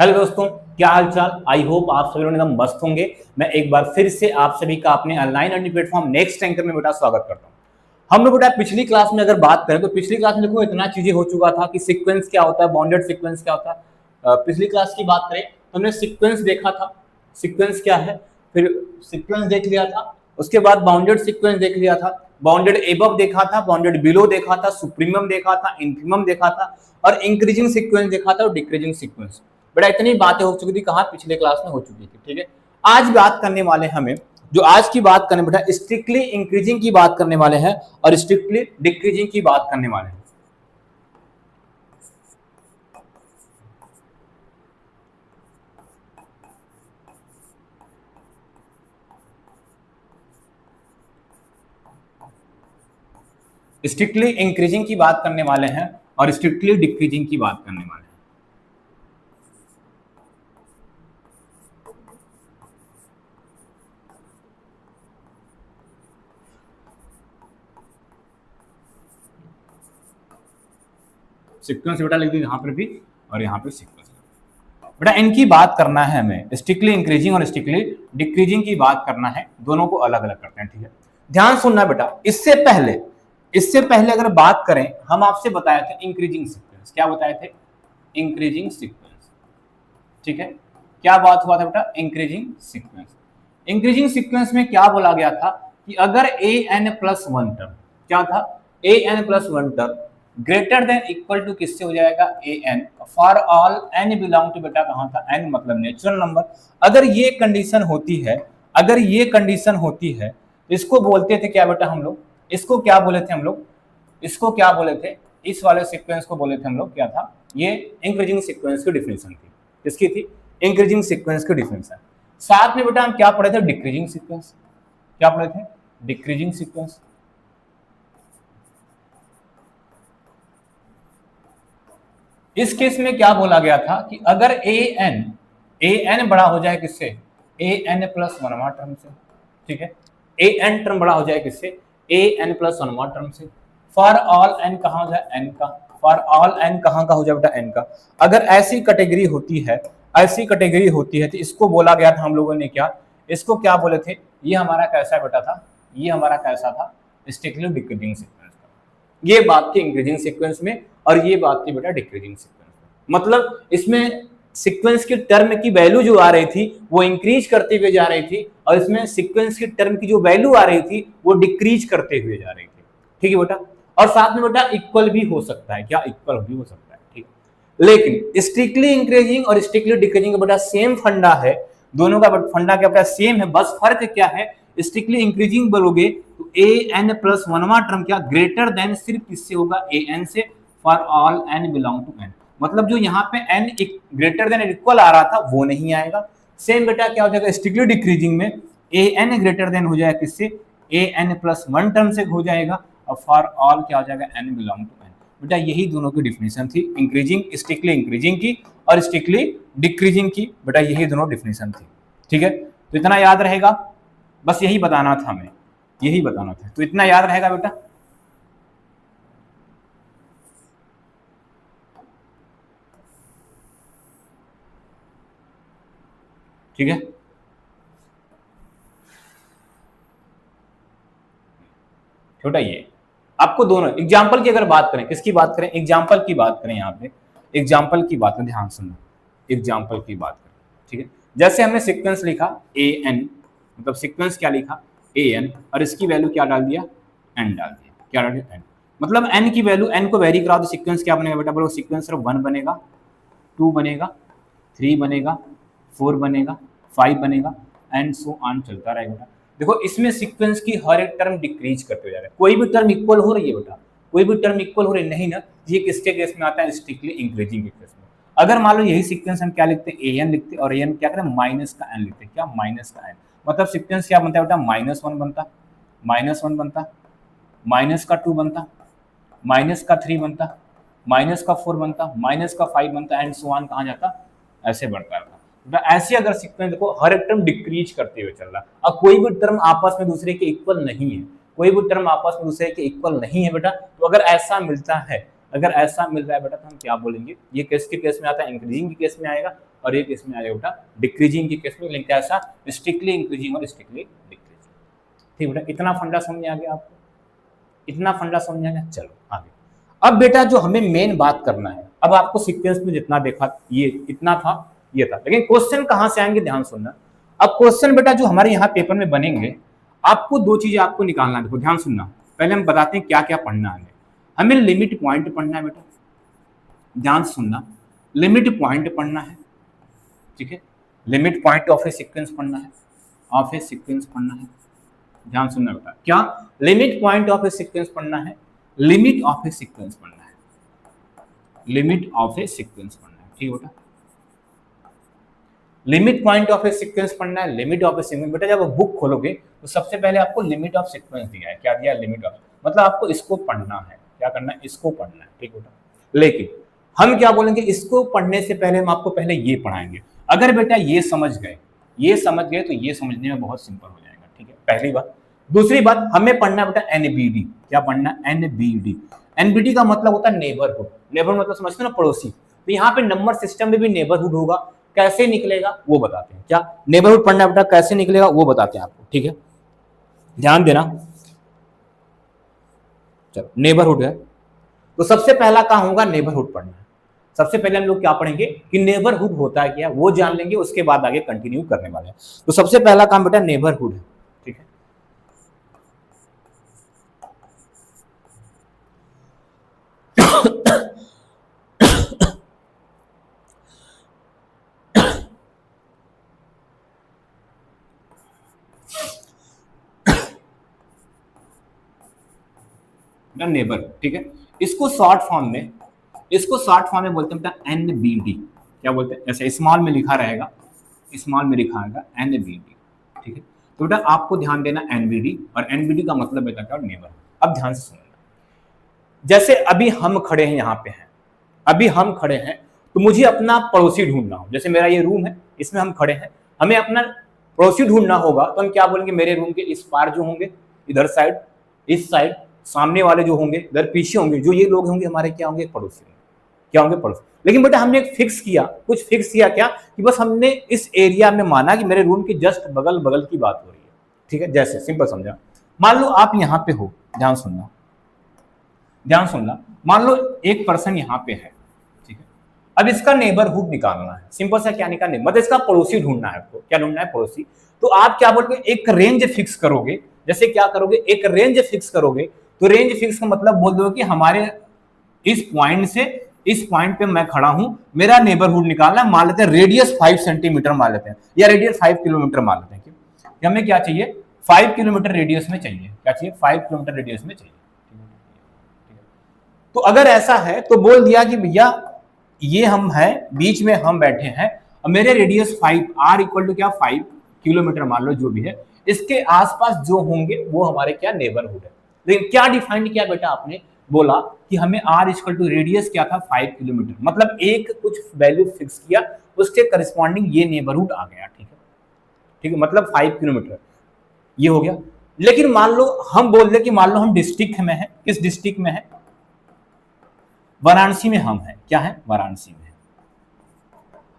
Hello दोस्तों, क्या हाल चाल। आई होप आप सभी लोग एकदम मस्त होंगे। मैं एक बार फिर से आप सभी का अपने online earning platform next anchor में बेटा स्वागत करता हूं। हम लोग बेटा पिछली क्लास में अगर बात करें तो पिछली क्लास में देखो इतना चीजें हो चुका था कि सीक्वेंस क्या होता है, बाउंडेड सीक्वेंस क्या होता है। पिछली क्लास की बात करें तो हमने सीक्वेंस देखा था, सीक्वेंस क्या है, फिर सीक्वेंस देख लिया था। उसके बाद बाउंडेड सीक्वेंस देख लिया था, बाउंडेड एबव देखा था, बाउंडेड बिलो देखा था, सुप्रीमम देखा था, इंफीमम देखा था और इंक्रीजिंग सीक्वेंस देखा था और डिक्रीजिंग सीक्वेंस। बेटा इतनी बातें हो चुकी थी, कहाँ पिछले क्लास में हो चुकी थी। ठीक है, आज बात करने वाले हमें जो आज की बात करने बेटा स्ट्रिक्टली इंक्रीजिंग की बात करने वाले हैं और स्ट्रिक्टली डिक्रीजिंग की बात करने वाले हैं। स्ट्रिक्टली इंक्रीजिंग की बात करने वाले हैं और स्ट्रिक्टली डिक्रीजिंग की बात करने वाले हैं। सीक्वेंस बेटा लिख दी यहाँ पर भी और यहाँ पे सीक्वेंस। बेटा इनकी बात करना है हमें, स्ट्रिक्टली इंक्रीजिंग और स्ट्रिक्टली डिक्रीजिंग की बात करना है, दोनों को अलग अलग करते हैं। ठीक है, ध्यान सुनना बेटा। इससे पहले अगर बात करें, हम आपसे बताए थे इंक्रीजिंग सीक्वेंस। क्या बताए थे? Increasing sequence. ठीक है, क्या बात हुआ था बेटा? Increasing sequence. इंक्रीजिंग सीक्वेंस में क्या बोला गया था कि अगर a n plus one term, क्या था? A n plus one term greater than equal to किससे हो जाएगा? A n for all n belong to बेटा कहां था? एन मतलब नेचुरल नंबर। अगर ये कंडीशन होती है, अगर ये कंडीशन होती है, इसको बोलते थे क्या बेटा हम लोग? इसको क्या बोले थे हम लोग? इसको क्या बोले थे? इस वाले सीक्वेंस को बोले थे हम लोग, क्या था? ये इंक्रीजिंग सीक्वेंस की डिफिनेशन थी। किसकी थी? इंक्रीजिंग सीक्वेंस की डिफिनेशन। साथ में बेटा हम क्या पढ़े थे? Decreasing sequence. क्या पढ़े थे? Decreasing sequence. इस केस में क्या बोला गया था कि अगर ए एन बड़ा हो जाए किससे? A n plus one term से। ठीक है, ए एन टर्म बड़ा हो जाए किससे? A n plus one term से। फॉर ऑल एन कहां हो जाए? एन का। फॉर ऑल एन कहां का हो जाए बेटा? एन का। अगर ऐसी कैटेगरी होती है, ऐसी कैटेगरी होती है तो इसको बोला गया था हम लोगों ने क्या? इसको क्या बोले थे? ये हमारा कैसा बेटा था? ये हमारा कैसा था? Strictly decreasing sequence. ये बात थी इंक्रीजिंग सीक्वेंस में और ये बात थी बेटा डिक्रीजिंग सीक्वेंस में। मतलब इसमें सीक्वेंस की टर्म की वैल्यू जो आ रही थी वो इंक्रीज करते हुए जा रही थी और इसमें सीक्वेंस की टर्म की जो वैल्यू आ रही थी वो डिक्रीज करते हुए जा रही थी। ठीक है बेटा, और साथ में बेटा इक्वल भी हो सकता है। क्या? इक्वल भी हो सकता है। ठीक, लेकिन स्ट्रिक्टली इंक्रीजिंग और स्ट्रिक्टली डिक्रीजिंग का बेटा सेम फंडा है, दोनों का फंडा क्या बेटा? सेम है। बस फर्क क्या है? स्ट्रिक्टली इंक्रीजिंग बोलोगे तो a n plus one term क्या ग्रेटर देन सिर्फ किससे होगा? ए एन से। For all n belong to n, मतलब जो यहाँ पे एन ग्रेटर देन इक्वल आ रहा था वो नहीं आएगा। सेम बेटा क्या हो जाएगा? स्ट्रिक्टली डिक्रीजिंग में ए एन ग्रेटर देन हो जाएगा किससे? A n plus one term से हो जाएगा और फॉर ऑल क्या हो जाएगा? N belong to n. बेटा यही दोनों की डिफिनेशन थी, इंक्रीजिंग स्ट्रिक्टली इंक्रीजिंग की और स्ट्रिक्टली डिक्रीजिंग की। बेटा यही दोनों डिफिनेशन थी। ठीक है, तो इतना याद रहेगा, बस यही बताना था हमें, यही बताना था, तो इतना याद रहेगा बेटा। ठीक है, छोटा ये आपको दोनों एग्जाम्पल की अगर बात करें, किसकी बात करें? एग्जाम्पल की बात करें, यहाँ पे एग्जाम्पल की बात करें, ध्यान सुनना, एग्जाम्पल की बात करें। ठीक है, जैसे हमने सीक्वेंस लिखा ए एन, मतलब सीक्वेंस क्या लिखा? ए एन, और इसकी वैल्यू क्या डाल दिया? एन डाल दिया। क्या डाल दिया? एन। मतलब एन की वैल्यू, एन को वेरी कराओ तो सीक्वेंस क्या बनेगा बेटा? बोलो सीक्वेंस सिर्फ 1 बनेगा, 2 बनेगा, 3 बनेगा, 4 बनेगा, 5 बनेगा एंड सो ऑन चलता रहेगा बेटा। देखो इसमें सीक्वेंस की हर एक टर्म डिक्रीज करते हुए जा रहा है। कोई भी टर्म इक्वल हो रही है बेटा? कोई भी टर्म इक्वल हो रही नहीं ना। ये किसके केस में आता है? स्ट्रिक्टली इंक्रीजिंग के केस में। अगर मान लो यही सीक्वेंस हम क्या लिखते हैं? ए एन लिखते और ए एन क्या करें? माइनस का एन लिखते। क्या? माइनस का एन। मतलब सीक्वेंस क्या बनता है बेटा? -1 बनता, -1 बनता, माइनस का 2 बनता, माइनस का 3 बनता, माइनस का 4 बनता, माइनस का 5 बनता एंड सो ऑन कहाँ जाता? ऐसे बढ़ता था। ऐसे अगर सीक्वेंस देखो हर एक टर्म डिक्रीज करते हुए चल रहा है। अब कोई भी टर्म आपस में दूसरे के इक्वल नहीं है, कोई भी टर्म आपस में दूसरे के इक्वल नहीं है बेटा। तो अगर ऐसा मिलता है अगर ऐसा मिल रहा है बेटा तो हम क्या बोलेंगे, ये केस के केस में आता है, इंक्रीजिंग के केस में आएगा, और ये केस में आएगा बेटा डिक्रीजिंग के केस में, लेकिन कैसा, स्ट्रिक्टली इंक्रीजिंग और स्ट्रिक्टली डिक्रीजिंग। ठीक बेटा, इतना फंडा समझ आ गया आपको, इतना फंडा समझ आ गया। चलो आगे। अब बेटा जो हमें मेन बात करना है, अब आपको सीक्वेंस में जितना देखा ये इतना था, ये था, लेकिन क्वेश्चन कहां से आएंगे ध्यान सुनना। अब क्वेश्चन बेटा जो हमारे यहाँ पेपर में बनेंगे, आपको दो चीजें आपको निकालना है, देखो ध्यान सुनना। पहले हम बताते हैं क्या क्या पढ़ना है हमें। लिमिट पॉइंट पढ़ना है बेटा, ध्यान सुनना, लिमिट पॉइंट पढ़ना है, ठीक है, limit point of A sequence पढ़ना है, ऑफ ए सीक्वेंस पढ़ना है, ध्यान सुनना बेटा, क्या limit point of A sequence पढ़ना है, लिमिट ऑफ ए सीक्वेंस पढ़ना है, लिमिट ऑफ ए सीक्वेंस पढ़ना है, ठीक है बेटा, limit point of A sequence पढ़ना है, लिमिट ऑफ ए सीक्वेंस। बेटा जब बुक खोलोगे तो सबसे पहले आपको लिमिट ऑफ सीक्वेंस दिया है, क्या दिया है, लिमिट ऑफ, मतलब आपको इसको पढ़ना है, क्या करना है, इसको पढ़ना है, ठीक बेटा। लेकिन हम क्या बोलेंगे, इसको पढ़ने से पहले हम आपको पहले ये पढ़ाएंगे। अगर बेटा ये समझ गए, ये समझ गए तो ये समझने में बहुत सिंपल हो जाएगा, ठीक है, पहली बात। दूसरी बात, हमें पढ़ना बेटा एनबीडी, क्या पढ़ना, एनबीडी। एनबीडी का मतलब होता है नेबरहुड, नेबरहुड मतलब समझते हो ना, पड़ोसी। तो यहाँ पे नंबर सिस्टम में भी नेबरहुड होगा, कैसे निकलेगा वो बताते हैं, क्या नेबरहुड पढ़ना बेटा, कैसे निकलेगा वो बताते हैं आपको, ठीक है, ध्यान देना। चलो नेबरहुड है, तो सबसे पहला काम होगा नेबरहुड पढ़ना है। सबसे पहले हम लोग क्या पढ़ेंगे कि नेबरहुड होता है क्या, वो जान लेंगे, उसके बाद आगे कंटिन्यू करने वाले हैं। तो सबसे पहला काम बेटा नेबरहुड है, ठीक है। नेबर, ठीक है, इसको शॉर्ट फॉर्म में, इसको शॉर्ट फॉर्म में बोलते हैं बेटा एनबीडी, क्या बोलते हैं, ऐसे स्मॉल में लिखा रहेगा, स्मॉल में लिखा रहेगा एनबीडी, ठीक है। तो बेटा आपको ध्यान देना एनबीडी, और एनबीडी का मतलब बेटा क्या, नेबर। अब ध्यान से सुनना, जैसे अभी हम खड़े हैं, यहाँ पे हैं, अभी हम खड़े हैं, तो मुझे अपना पड़ोसी ढूंढना हो। जैसे मेरा ये रूम है, इसमें हम खड़े हैं, हमें अपना पड़ोसी ढूंढना होगा, तो हम क्या बोलेंगे, मेरे रूम के इस पार जो होंगे, इधर साइड, इस साइड, सामने वाले जो होंगे, इधर पीछे होंगे, जो ये लोग होंगे हमारे क्या होंगे, पड़ोसी होंगे, क्या होंगे, पड़ोसी। लेकिन बेटा हमने एक फिक्स किया, कुछ फिक्स किया क्या, कि बस हमने इस एरिया में माना कि मेरे रूम के जस्ट बगल बगल की बात हो रही है, ठीक है। जैसे सिंपल समझा, मान लो आप यहाँ पे हो, ध्यान सुनना, ध्यान सुनना, मान लो एक पर्सन यहाँ पे है, ठीक है। अब इसका नेबरहुड निकालना है, सिंपल सा, क्या निकालना है, मतलब इसका पड़ोसी ढूंढना है आपको, क्या ढूंढना है, पड़ोसी। तो आप क्या बोलोगे, एक रेंज फिक्स करोगे। जैसे क्या करोगे, एक रेंज फिक्स करोगे, तो रेंज फिक्स का मतलब बोल दो कि हमारे इस पॉइंट से इस पॉइंट पे मैं खड़ा हूं, मेरा नेबरहुड निकालना, मान लेते हैं रेडियस 5 सेंटीमीटर मान लेते हैं, या रेडियस 5 किलोमीटर मान लेते हैं, कि हमें क्या चाहिए, 5 किलोमीटर रेडियस में चाहिए, क्या चाहिए, 5 किलोमीटर रेडियस में चाहिए। तो अगर ऐसा है तो बोल दिया कि भैया ये हम है, बीच में हम बैठे हैं, और मेरे रेडियस 5, आर इक्वल टू क्या, 5 किलोमीटर मान लो, जो भी है, इसके आसपास जो होंगे वो हमारे क्या, नेबरहुड है। लेकिन क्या डिफाइन किया बेटा आपने, बोला कि हमें आर इक्वल टू रेडियस क्या था, 5 किलोमीटर, मतलब एक कुछ वैल्यू फिक्स किया, उसके करस्पॉन्डिंग ये नेबरहुड आ गया, ठीक है, ठीक है, मतलब 5 किलोमीटर ये हो गया। लेकिन मान लो हम बोल रहे कि मान लो हम डिस्ट्रिक्ट में है, किस डिस्ट्रिक्ट में है, वाराणसी में हम हैं, क्या है, वाराणसी में है।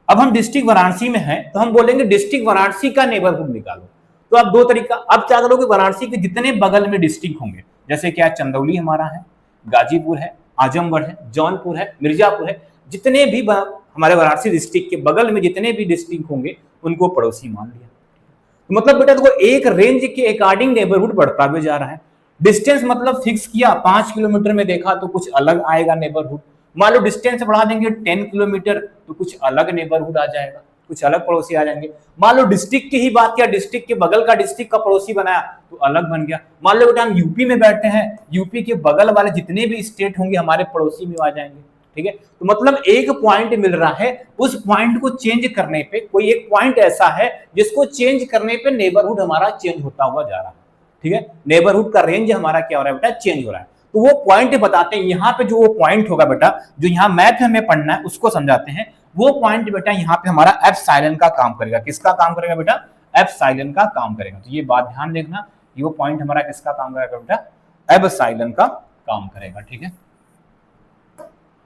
अब हम डिस्ट्रिक्ट वाराणसी में हैं, तो हम बोलेंगे डिस्ट्रिक्ट वाराणसी का नेबरहुड निकालो। तो अब दो तरीका, अब क्या करोगे, वाराणसी के जितने बगल में डिस्ट्रिक्ट होंगे, जैसे क्या चंदौली हमारा है, गाजीपुर है, आजमगढ़ है, जौनपुर है, मिर्जापुर है, जितने भी हमारे वाराणसी डिस्ट्रिक्ट के बगल में जितने भी डिस्ट्रिक्ट होंगे उनको पड़ोसी मान लिया। तो मतलब बेटा देखो एक रेंज के अकॉर्डिंग नेबरहुड बढ़ता हुआ जा रहा है। डिस्टेंस मतलब फिक्स किया 5 किलोमीटर में, देखा तो कुछ अलग आएगा नेबरहुड। मान लो डिस्टेंस बढ़ा देंगे 10 किलोमीटर, तो कुछ अलग नेबरहुड आ जाएगा, कुछ अलग पड़ोसी आ जाएंगे। मान लो डिस्ट्रिक्ट की ही बात किया, डिस्ट्रिक्ट के बगल का डिस्ट्रिक्ट का पड़ोसी बनाया तो अलग बन गया। मान लो बेटा हम यूपी में बैठे हैं, यूपी के बगल वाले जितने भी स्टेट होंगे हमारे पड़ोसी में आ जाएंगे, ठीक है। तो मतलब एक पॉइंट मिल रहा है, उस पॉइंट को चेंज करने पे, कोई एक पॉइंट ऐसा है जिसको चेंज करने पे नेबरहुड हमारा चेंज होता हुआ जा रहा है, ठीक है। नेबरहुड का रेंज हमारा क्या हो रहा है बेटा, चेंज हो रहा है। तो वो पॉइंट बताते हैं, यहाँ पे जो वो पॉइंट होगा बेटा, जो यहाँ मैथ में हमें पढ़ना है उसको समझाते हैं। वो पॉइंट बेटा यहाँ पे हमारा एप्सिलॉन का काम करेगा। किसका काम करेगा बेटा, एप्सिलॉन का काम करेगा। तो ये बात ध्यान देखना, ये वो पॉइंट हमारा किसका काम करेगा बेटा, एप्सिलॉन का काम करेगा, ठीक है।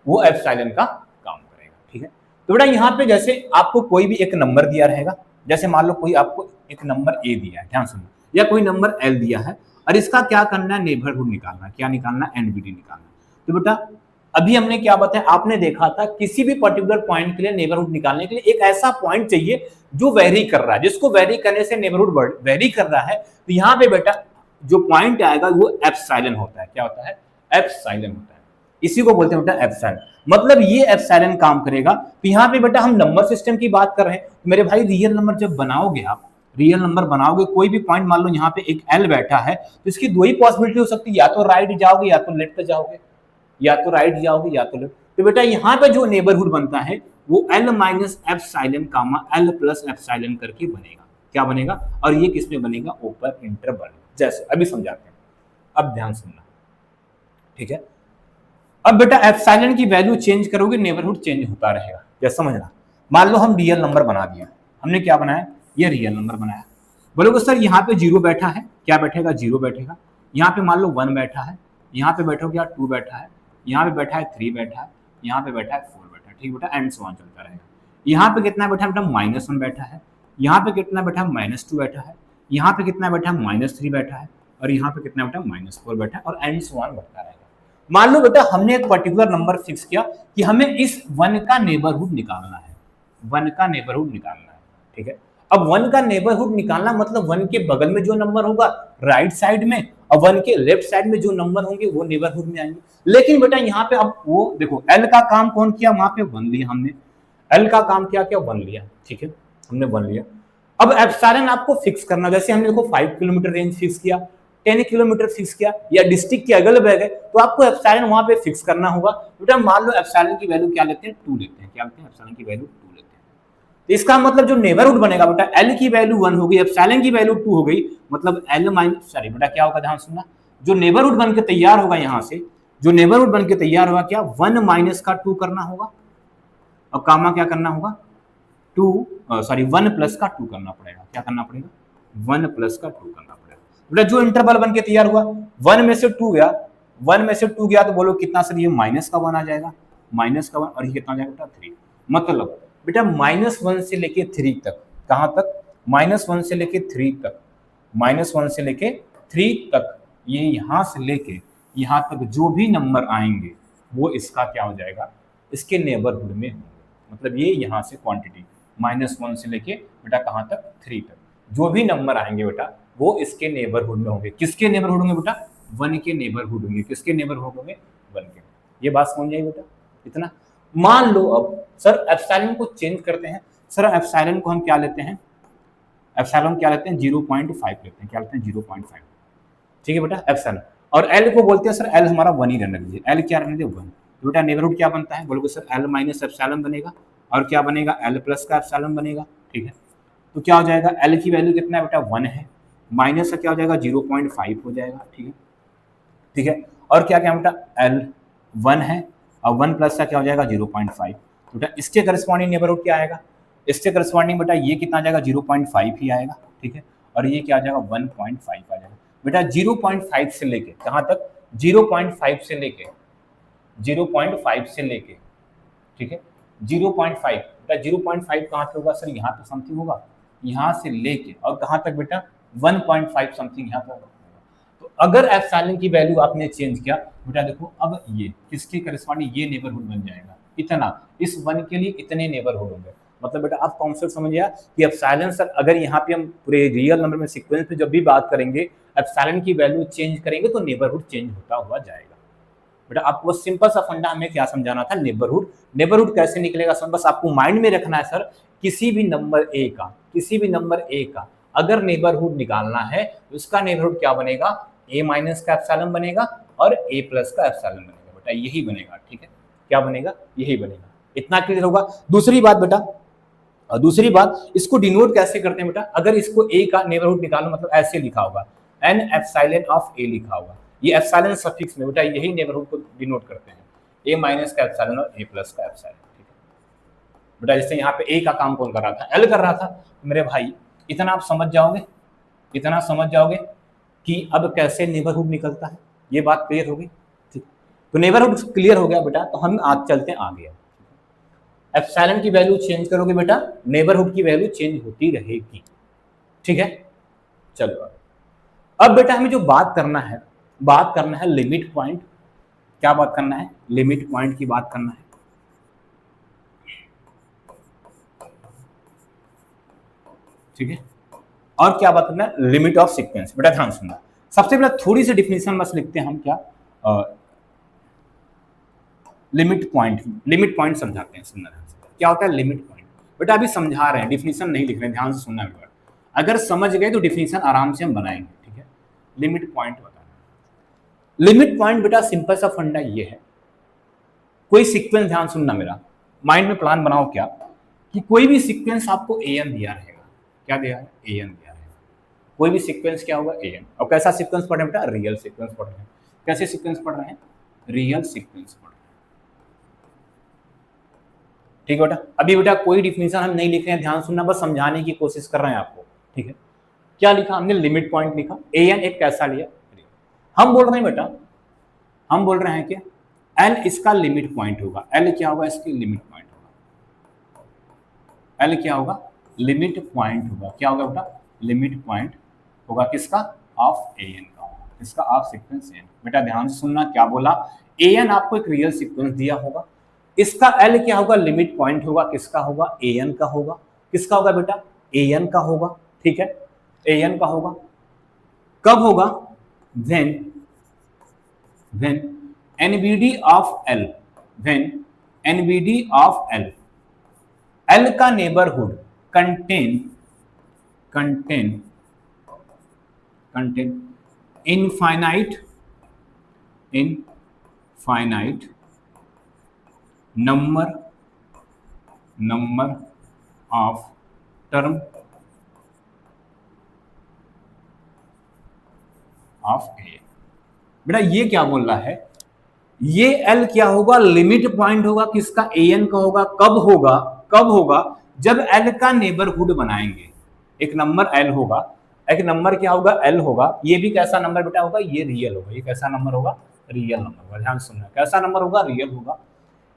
वो एप्सिलॉन का काम करेगा। ठीक है, तो बेटा यहाँ पे जैसे आपको कोई भी एक नंबर दिया रहेगा, जैसे मान लो कोई आपको एक नंबर ए दिया है, ध्यान सुनो, या कोई नंबर एल दिया है और इसका क्या करना है, नेबरहुड निकालना है। क्या निकालना है, एनबीडी निकालना है। तो बेटा अभी हमने क्या बताया, आपने देखा था किसी भी पर्टिकुलर पॉइंट के लिए नेबरहुड निकालने के लिए एक ऐसा पॉइंट चाहिए जो वेरी कर रहा है, जिसको वेरी करने से नेबरहुड वेरी कर रहा है। तो यहाँ पे बेटा जो पॉइंट आएगा वो एप्सिलॉन होता है। क्या होता है, एप्सिलॉन होता है। इसी को बोलते हैं बेटा एप्सिलॉन, मतलब ये एप्सिलॉन काम करेगा। तो यहाँ पे बेटा हम नंबर सिस्टम की बात कर रहे हैं, मेरे भाई रियल नंबर जब बनाओगे आप, रियल नंबर बनाओगे, कोई भी पॉइंट मान लो यहाँ पे एक एल बैठा है, तो इसकी दो ही पॉसिबिलिटी हो सकती है, या तो राइट जाओगे या तो लेफ्ट जाओगे, या तो राइट जाओगे या तो लेफ्ट। तो बेटा यहाँ पे जो नेबरहुड बनता है वो एल माइनस एप्सिलॉन कामा एल प्लस एप्सिलॉन करके बनेगा। क्या बनेगा, और ये किस में बनेगा, ओपन इंटरवल। जैसे अभी समझाते हैं, अब ध्यान सुनना। ठीक है, अब बेटा एप्सिलॉन की वैल्यू चेंज करोगे, नेबरहुड चेंज होता रहेगा। जैसे समझना, मान लो हम रियल नंबर बना दिया, हमने क्या बनाया, ये रियल नंबर बनाया। बोलोगे सर यहाँ पे जीरो बैठा है, क्या बैठेगा, जीरो बैठेगा। यहाँ पे मान लो 1 बैठा है, यहाँ पे बैठोगे 2 बैठा है, यहाँ पे बैठा है 3 बैठा है, यहाँ पे बैठा है 4 बैठा है। ठीक बेटा, एंड सो ऑन चलता रहेगा। यहाँ पे कितना बैठा है बेटा, -1 बैठा है, यहाँ पे कितना बैठा है, -2 बैठा है, यहाँ पे कितना बैठा है, -3 बैठा है, और यहाँ पे कितना बैठा है, -4 बैठा है, और एंड सो ऑन बढ़ता रहेगा। मान लो बेटा हमने एक पर्टिकुलर नंबर फिक्स किया कि हमें इस 1 का नेबरहुड निकालना है, 1 का नेबरहुड निकालना है। ठीक है, अब 1 का नेबरहुड निकालना मतलब 1 के बगल में जो नंबर होगा राइट साइड में, और 1 के लेफ्ट साइड में जो नंबर होंगे वो नेबरहुड में आएंगे। लेकिन बेटा यहाँ पे अब वो देखो, एल का काम कौन किया, वहां पे 1 लिया हमने, एल का काम क्या किया, 1 लिया। ठीक है, हमने 1 लिया। अब एप्सिलॉन आपको फिक्स करना, जैसे हमने देखो 5 किलोमीटर रेंज फिक्स किया, 10 किलोमीटर फिक्स किया, या डिस्ट्रिक्ट के अगल बगल, तो आपको एप्सिलॉन वहां पे फिक्स करना होगा। बेटा मान लो एप्सिलॉन की वैल्यू क्या लेते हैं, 2 लेते हैं। क्या लेते हैं, एप्सिलॉन की वैल्यू 2 लेते हैं। तो इसका मतलब जो नेबरहुड बनेगा बेटा, एल की वैल्यू 1 हो गई, एप्सिलॉन की वैल्यू 2 हो गई, मतलब एल माइनस, सॉरी बेटा क्या होगा, ध्यान सुनना, जो नेबरहुड बन के तैयार होगा यहाँ से, जो नेबरहुड बन के तैयार होगा, क्या 1 माइनस का 2 करना होगा, और कामा क्या करना होगा, 1 प्लस का 2 करना पड़ेगा। क्या करना पड़ेगा, 1 प्लस का 2 करना पड़ेगा। बेटा जो इंटरवल बन के तैयार हुआ, 1 में से 2 गया, 1 में से 2 गया, तो बोलो कितना सर, ये माइनस का 1 आ जाएगा, माइनस का 1, और ये कितना आ जाएगा बेटा, 3। मतलब बेटा -1 से लेके 3 तक, कहां तक, -1 से लेके 3 तक, -1 से लेके 3 तक, ये यहां से लेके यहां तक जो भी नंबर आएंगे वो इसका क्या हो जाएगा, इसके नेबरहुड में होंगे। मतलब ये यहां से क्वांटिटी -1 से लेके बेटा कहां तक, 3 तक, जो भी नंबर आएंगे बेटा वो इसके नेबरहुड में होंगे। किसके नेबरहुड होंगे बेटा, 1 के नेबरहुड होंगे। किसके नेबरहुड होंगे, 1 के। ये बात समझ जाएगी बेटा, इतना। मान लो अब सर एप्सिलॉन को चेंज करते हैं, सर एप्सिलॉन को हम क्या लेते हैं, एप्सिलॉन क्या लेते हैं, 0.5 लेते हैं। क्या लेते हैं, 0.5। ठीक है बेटा, एप्सिलॉन। और एल को बोलते हैं सर, एल हमारा 1 ही रहने दीजिए, एल क्या रहने दीजिए, 1। तो बेटा नेबरहुड क्या बनता है, बोलोगे सर एल माइनस एप्सिलॉन बनेगा, और क्या बनेगा, एल प्लस का एप्सिलॉन बनेगा। ठीक है, तो क्या हो जाएगा, एल की वैल्यू कितना है बेटा, 1 है, माइनस का क्या हो जाएगा, 0.5 हो जाएगा। ठीक है, ठीक है, और क्या क्या बेटा, एल 1 है, और 1 प्लस का क्या हो जाएगा, 0.5। बेटा इसके करस्पॉन्डिंग नेबरहुड क्या आएगा, इसके करस्पॉन्डिंग बेटा ये कितना आ जाएगा, 0.5 ही आएगा। ठीक है, और ये क्या आ जाएगा, 1.5 आ जाएगा। बेटा 0.5 से लेके कहां तक, 0.5 से लेके 0.5 से लेके, ठीक है, 0.5 बेटा 0.5 कहां पे होगा सर, यहाँ पे समथिंग होगा, यहाँ से लेके और कहां तक बेटा, 1.5 समथिंग यहाँ पर होगा। तो अगर एप्सिलॉन की वैल्यू आपने चेंज किया बेटा, देखो अब ये किसके करस्पॉन्डिंग, ये नेबरहुड बन जाएगा इतना, इस 1 के लिए इतने नेबरहुड होंगे। मतलब बेटा आप कॉन्सेप्ट समझ गया कि एप्सिलॉन सर, अगर यहाँ पे हम पूरे रियल नंबर में सीक्वेंस में जब भी बात करेंगे, एप्सिलॉन की वैल्यू चेंज करेंगे तो नेबरहुड चेंज होता हुआ जाएगा। बेटा आपको सिंपल सा फंडा हमें क्या समझाना था, नेबरहुड। नेबरहुड कैसे निकलेगा सर, बस आपको माइंड में रखना है सर, किसी भी नंबर ए का, किसी भी नंबर ए का अगर नेबरहुड निकालना है तो उसका नेबरहुड क्या बनेगा, ए माइनस का एप्सिलॉन बनेगा और ए प्लस का एप्सिलॉन बनेगा। बेटा यही बनेगा। ठीक है, क्या बनेगा, यही बनेगा। इतना क्लियर होगा। दूसरी बात बेटा, दूसरी बात, इसको डिनोट कैसे करते हैं बेटा, अगर इसको ए का नेबरहुड निकालो मतलब ऐसे लिखा होगा, एन एप्सिलॉन ऑफ ए लिखा होगा, ये एप्सिलॉन सफिक्स में बेटा यही नेबरहुड को डिनोट करते हैं, ए माइनस का एप्सिलॉन और ए प्लस का एप्सिलॉन। ठीक है बेटा, जैसे यहाँ पे ए का काम कौन कर रहा था, एल कर रहा था। मेरे भाई इतना आप समझ जाओगे, इतना समझ जाओगे कि अब कैसे नेबरहुड निकलता है, ये बात क्लियर होगी। ठीक, तो नेबरहुड क्लियर हो गया बेटा, तो हम आज चलते हैं आगे। एप्सिलॉन की वैल्यू चेंज करोगे बेटा, नेबरहुड की वैल्यू चेंज होती रहेगी, ठीक है। चलो अब बेटा हमें जो बात करना है लिमिट पॉइंट। क्या बात करना है? लिमिट पॉइंट की बात करना है, ठीक है। और क्या बात करना है? Limit of sequence. बेटा ध्यान सुनना, सबसे पहले थोड़ी सी डिफिनेशन बस लिखते हैं हम, क्या लिमिट पॉइंट समझाते हैं। सुनना ध्यान से, क्या होता है लिमिट पॉइंट? बेटा अभी समझा रहे हैं, डिफिनेशन नहीं लिख रहे हैं, ध्यान से सुनना बेटा। अगर समझ गए तो डिफिनेशन आराम से हम बनाएंगे, ठीक है। लिमिट पॉइंट बताना, लिमिट पॉइंट बेटा सिंपल सा फंडा ये है, कोई सीक्वेंस, ध्यान सुनना मेरा, माइंड में प्लान बनाओ क्या, कि कोई भी सीक्वेंस आपको an दिया रहेगा। क्या दिया है? an दिया रहेगा। कोई भी सीक्वेंस क्या होगा? an। और कैसा सीक्वेंस पढ़ रहे हैं बेटा? रियल सीक्वेंस पढ़ रहे हैं। कैसे सीक्वेंस पढ़ रहे हैं? रियल सीक्वेंस पढ़ रहे हैं, ठीक है बेटा। अभी बेटा कोई डिफिनेशन हम नहीं लिख रहे हैं, ध्यान सुनना, बस समझाने की कोशिश कर रहे हैं आपको, ठीक है। क्या लिखा हमने? लिमिट पॉइंट लिखा। an एक कैसा लिया? हम बोल रहे हैं बेटा, हम बोल रहे हैं कि l इसका लिमिट पॉइंट होगा। l क्या होगा? इसकी लिमिट पॉइंट होगा। l क्या होगा? लिमिट पॉइंट होगा। क्या होगा बेटा? लिमिट पॉइंट होगा किसका? ऑफ an का होगा। किसका? Of sequence an। बेटा ध्यान से सुनना, क्या बोला? an आपको एक रियल सीक्वेंस दिया होगा, इसका l क्या होगा? लिमिट पॉइंट होगा। किसका होगा? an का होगा। किसका होगा बेटा? an का होगा, ठीक है। an का होगा। कब होगा? when NBD of L, when NBD of L का neighbourhood contain infinite number of term of a. बेटा ये क्या बोल रहा है? ये L क्या होगा? लिमिट पॉइंट होगा। किसका? an का होगा। कब होगा? कब होगा? जब L का नेबरहुड बनाएंगे। एक नंबर L होगा, एक नंबर क्या होगा? L होगा। ये भी कैसा नंबर बेटा होगा? ये रियल होगा। ये कैसा नंबर होगा? रियल नंबर होगा। ध्यान सुनना, कैसा नंबर होगा? रियल होगा।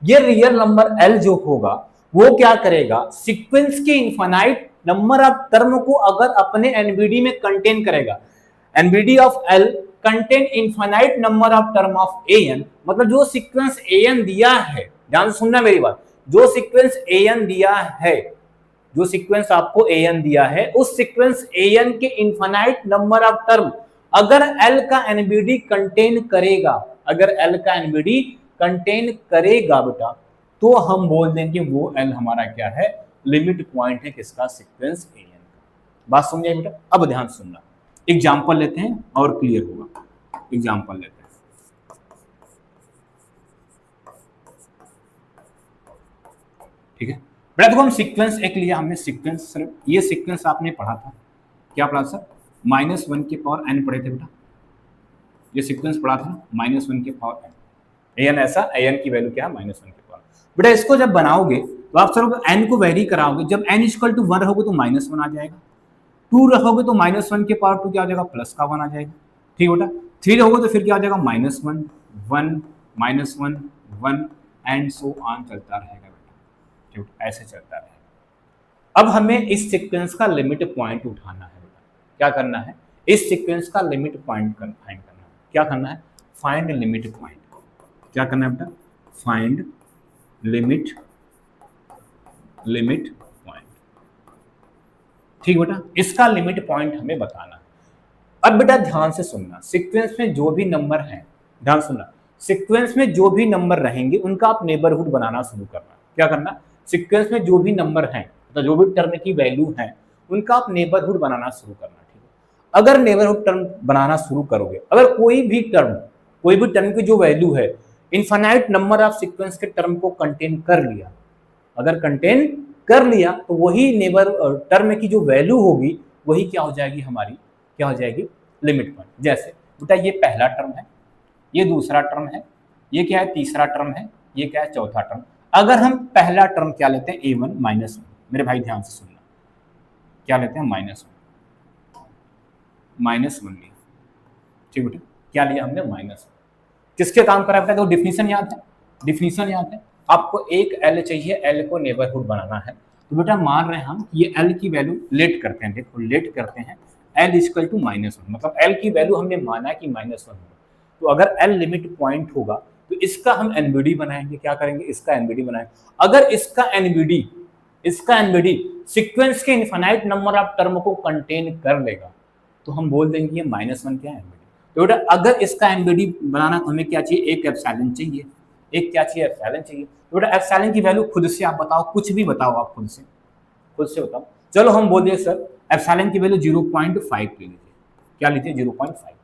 ये रियल नंबर L जो होगा वो क्या करेगा? सीक्वेंस के इनफाइनाइट नंबर ऑफ टर्म को अगर अपने एनबीडी में कंटेन करेगा, NBD of L contain infinite number of term of an, मतलब जो सीक्वेंस an दिया है, ध्यान सुनना मेरी बात, जो सीक्वेंस an दिया है, जो सीक्वेंस आपको an दिया है, उस सीक्वेंस an के इनफाइनाइट नंबर ऑफ टर्म अगर L का एनबीडी कंटेन करेगा, अगर L का एनबीडी कंटेन करेगा बेटा, तो हम बोल देंगे वो L हमारा क्या है? लिमिट पॉइंट है। किसका? सीक्वेंस an का। बात समझिए बेटा। अब ध्यान सुनना, एग्जाम्पल लेते हैं और क्लियर होगा। एग्जाम्पल लेते हैं, ठीक है बेटा। देखो हम सीक्वेंस एक लिया हमने, सीक्वेंस सिर्फ ये सीक्वेंस आपने पढ़ा था, क्या पढ़ा सर? -1 के पावर n पढ़े थे बेटा। ये सीक्वेंस पढ़ा था -1 के पावर n। an ऐसा, an की वैल्यू क्या है? -1 के पावर। बेटा इसको जब बनाओगे तो आप सर n को वेरी कराओगे, जब n इक्वल टू 1 रहोगे तो -1 आ जाएगा, 2 रखोगे तो -1 के पावर 2 क्या आ जाएगा? प्लस का 1 आ जाएगा, ठीक है बेटा। 3 रहोगे तो फिर क्या आ जाएगा? -1 1 -1 1 एंड सो ऑन चलता रहेगा बेटा, ठीक, ऐसे चलता रहेगा। अब हमें इस सीक्वेंस का लिमिट पॉइंट उठाना है बेटा। क्या करना है? इस सीक्वेंस का लिमिट पॉइंट फाइंड करना है। क्या करना है? Find limit point. क्या करना है बेटा? फाइंड लिमिट पॉइंट, ठीक बेटा। इसका लिमिट पॉइंट हमें बताना है। अब बेटा ध्यान से सुनना, सीक्वेंस में जो भी नंबर हैं, ध्यान सुनना, सीक्वेंस में जो भी नंबर रहेंगे उनका आप नेबरहुड बनाना शुरू करना। क्या करना? सीक्वेंस में जो भी नंबर हैं, मतलब जो भी टर्म की वैल्यू है, उनका आप नेबरहुड बनाना शुरू करना, ठीक है। अगर नेबरहुड टर्म बनाना शुरू करोगे, अगर कोई भी टर्म की जो वैल्यू है इनफाइनाइट नंबर ऑफ सीक्वेंस के टर्म को कंटेन कर लिया, अगर कंटेन कर लिया तो वही नेबर टर्म की जो वैल्यू होगी वही क्या हो जाएगी? हमारी क्या हो जाएगी? Limit point. जैसे बेटा ये पहला टर्म है, ये दूसरा टर्म है, ये क्या है? तीसरा टर्म है, ये क्या है? चौथा टर्म। अगर हम पहला टर्म क्या लेते हैं? a1 -1। मेरे भाई ध्यान से सुनना, क्या लेते हैं? -1 लिया, ठीक बेटा। क्या लिया हमने? -1। किसके काम कर रहा है बेटा? तो डिफिनीशन याद है, डिफिनीशन याद है, आपको एक एल चाहिए, एल को नेबरहुड बनाना है। तो बेटा मान रहे हैं हम ये एल की वैल्यू लेट करते हैं, देखो लेट करते हैं, एल इक्वल टू -1, मतलब एल की वैल्यू हमने माना कि -1 होगा। तो अगर एल लिमिट पॉइंट होगा तो इसका हम एनबीडी बनाएंगे, क्या करेंगे? इसका एनबीडी बनाएंगे। अगर इसका एनबीडी सीक्वेंस के इनफाइनाइट नंबर ऑफ टर्म को कंटेन कर लेगा तो हम बोल देंगे ये -1 क्या है एनबीडी। तो बेटा अगर इसका एनबीडी बनाना तो हमें क्या चाहिए? एक एप्सिलॉन चाहिए, एक क्या चाहिए? एप्सिलॉन चाहिए। तो बेटा एप्सिलॉन की वैल्यू खुद से आप बताओ, कुछ भी बताओ आप खुद से बताओ। चलो हम बोल दिए सर एप्सिलॉन की वैल्यू 0.5 ले लीजिए। क्या लेते हैं? 0.5।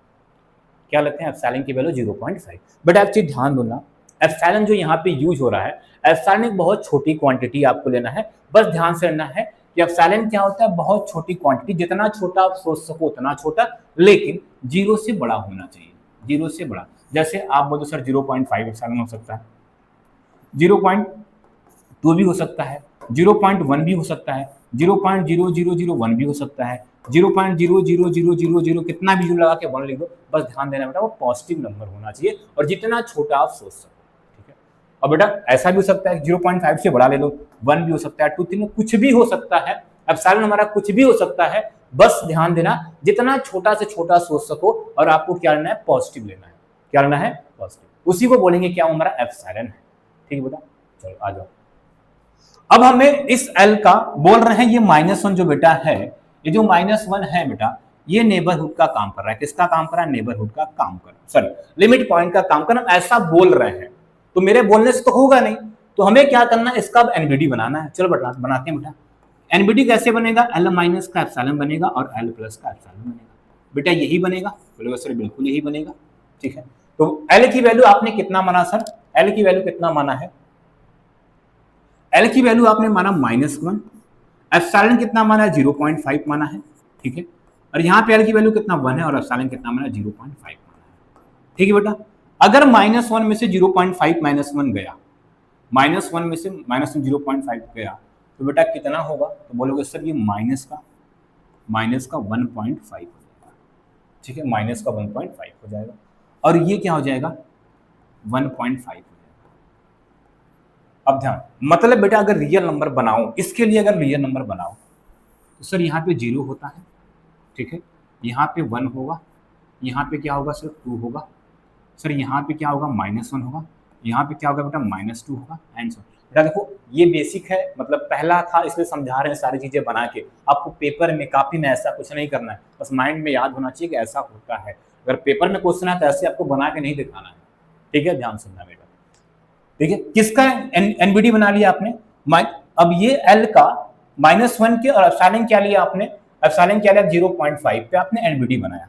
क्या लेते हैं? एप्सिलॉन की वैल्यू 0.5। बट आप चीज ध्यान दो ना, एप्सिलॉन जो यहाँ पे यूज हो रहा है, एप्सिलॉन एक बहुत छोटी क्वांटिटी आपको लेना है, बस ध्यान से लेना है कि एप्सिलॉन क्या होता है? बहुत छोटी क्वांटिटी, जितना छोटा आप सोच सको उतना छोटा, लेकिन 0 से बड़ा होना चाहिए, 0 से बड़ा। जैसे आप बोलो सर 0.5 एप्सिलॉन हो सकता है, 0.2 भी हो सकता है, 0.1 भी हो सकता है, 0.0001 भी हो सकता है, 0.00000 कितना भी जीरो लगा के 1 लिख दो, बस ध्यान देना बेटा वो पॉजिटिव नंबर होना चाहिए और जितना छोटा आप सोच सको, ठीक है। और बेटा ऐसा भी हो सकता है 0.5 से बड़ा ले लो, 1 भी हो सकता है, 2 3 कुछ भी हो सकता है, एप्सिलॉन हमारा कुछ भी हो सकता है, बस ध्यान देना जितना छोटा से छोटा सोच सको और आपको क्या लेना है? पॉजिटिव लेना है। क्या लेना है? पॉजिटिव। उसी को बोलेंगे क्या? हमारा एप्सिलॉन है, ठीक है बेटा। चलो आ जाओ, अब हमें इस एल का बोल रहे हैं ये -1 जो बेटा है, ये जो -1 है बेटा, ये नेबरहुड का काम कर रहा है। किसका काम कर रहा है? नेबरहुड का काम कर रहा है, सॉरी लिमिट पॉइंट का काम कर रहा है, ऐसा बोल रहे हैं। तो मेरे बोलने से तो होगा नहीं, तो हमें क्या करना है? इसका एनबीडी बनाना है। चलो बेटा बनाते हैं बेटा। एनबीडी कैसे बनेगा? एल माइनस का एप्सिलॉन बनेगा और एल प्लस का एप्सिलॉन बनेगा। बेटा यही बनेगा? बोलेगा सर बिल्कुल यही बनेगा, ठीक है। तो एल की वैल्यू आपने कितना माना सर? एल की वैल्यू कितना माना है? एल की वैल्यू आपने माना -1, एप्सिलॉन कितना माना है? 0.5 माना है, ठीक है। और यहाँ पे एल की वैल्यू कितना 1 है और एप्सिलॉन कितना माना? 0.5 माना है, ठीक है बेटा। अगर -1 में से 0.5 -1 गया, -1 में से -0.5 गया तो बेटा कितना होगा? तो बोलोगे सर ये माइनस का 1.5 हो जाएगा, ठीक है, माइनस का 1.5 हो जाएगा और ये क्या हो जाएगा? 1.5। अब ध्यान, मतलब बेटा अगर रियल नंबर बनाओ, इसके लिए अगर रियल नंबर बनाओ तो सर यहाँ पे 0 होता है, ठीक है, यहाँ पे 1 होगा, यहाँ पे क्या होगा सर? 2 होगा, सर यहाँ पे क्या होगा? -1 होगा, यहाँ पे क्या होगा बेटा? -2 होगा एंड सो। बेटा देखो ये बेसिक है, मतलब पहला था इसलिए समझा रहे हैं सारी चीजें बना के। आपको पेपर में कॉपी में ऐसा कुछ नहीं करना है, बस माइंड में याद होना चाहिए कि ऐसा होता है। अगर पेपर में क्वेश्चन है तो ऐसे आपको बना के नहीं दिखाना है, ठीक है, ध्यान सुनना बेटा। ठीक है, किसका एनबीडी बना लिया आपने? अब ये एल का -1 के और एप्सिलॉन क्या लिया आपने? एप्सिलॉन क्या लिया? 0.5 पे आपने एनबीडी बनाया,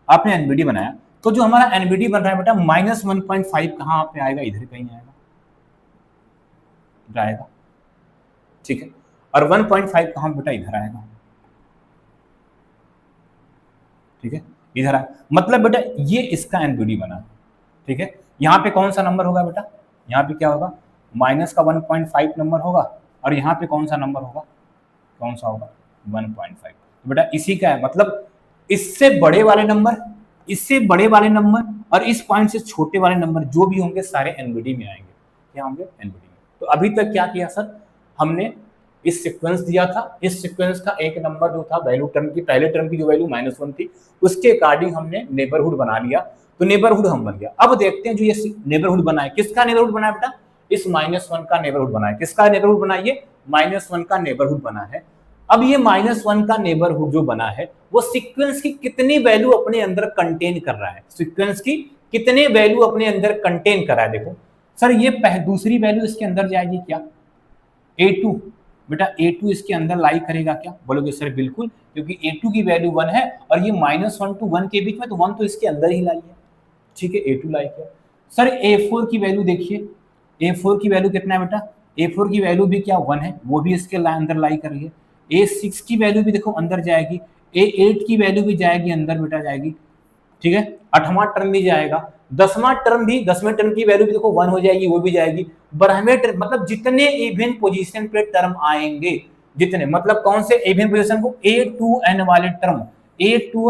आपने एनबीडी बनाया। तो जो हमारा एनबीडी बन रहा है बेटा -1.5 कहाँ पे आएगा? इधर कहीं आएगा, ठीक है। और 1.5 कहाँ बेटा? इधर आएगा, ठीक है, इधर आएगा। मतलब बेटा ये इसका एनबीडी बना, ठीक है। यहाँ पे कौन सा नंबर होगा बेटा? यहाँ पे क्या होगा? माइनस का 1.5 नंबर होगा और यहाँ पे कौन सा नंबर होगा? कौन सा होगा? 1.5। तो बेटा इसी का है, मतलब इससे बड़े वाले नंबर, इससे बड़े वाले नंबर और इस पॉइंट से छोटे वाले नंबर जो भी होंगे सारे एनबीडी में आएंगे। क्या होंगे? एनबीडी में। तो अभी तक क्या किया सर? हमने इस सीक्वेंस दिया था, इस सीक्वेंस का एक नंबर जो था वैल्यू टर्म की, पहले टर्म की जो वैल्यू -1 थी उसके अकॉर्डिंग हमने नेबरहुड बना लिया, तो नेबरहुड हम बन गया। अब देखते हैं जो ये नेबरहुड बना है, किसका नेबरहुड बना है बेटा? इस -1 का नेबरहुड बना है। किसका नेबरहुड बना है? ये -1 का नेबरहुड बना है। अब ये -1 का नेबरहुड जो बना है वो सीक्वेंस की कितनी वैल्यू अपने अंदर कंटेन कर रहा है? सीक्वेंस की कितने वैल्यू अपने अंदर कंटेन कर रहा है? देखो सर ये दूसरी वैल्यू इसके अंदर जाएगी क्या? A2। बेटा A2 इसके अंदर लाई करेगा क्या? बोलोगे सर बिल्कुल, क्योंकि A2 की वैल्यू 1 है और ये -1 to 1 के बीच में, तो 1 तो इसके अंदर ही लाई है, ठीक है, A2 लाई किया। सर A4 की वैल्यू देखिए, A4 की वैल्यू कितना है बेटा? A4 की वैल्यू भी क्या 1 है, वो भी इसके अंदर लाई कर रही है। A6 की वैल्यू भी देखो अंदर जाएगी, A8 की वैल्यू भी जाएगी अंदर बेटा, जाएगी, ठीक है, 8वां टर्म भी जाएगा, 10वां टर्म भी, 10वें टर्म की वैल्यू भी देखो 1 हो जाएगी, वो भी जाएगी। 12वें टर्म, मतलब जितने इवन पोजीशन पे टर्म आएंगे, जितने, मतलब कौन से इवन पोजीशन को? A to N वाले टर्म, A to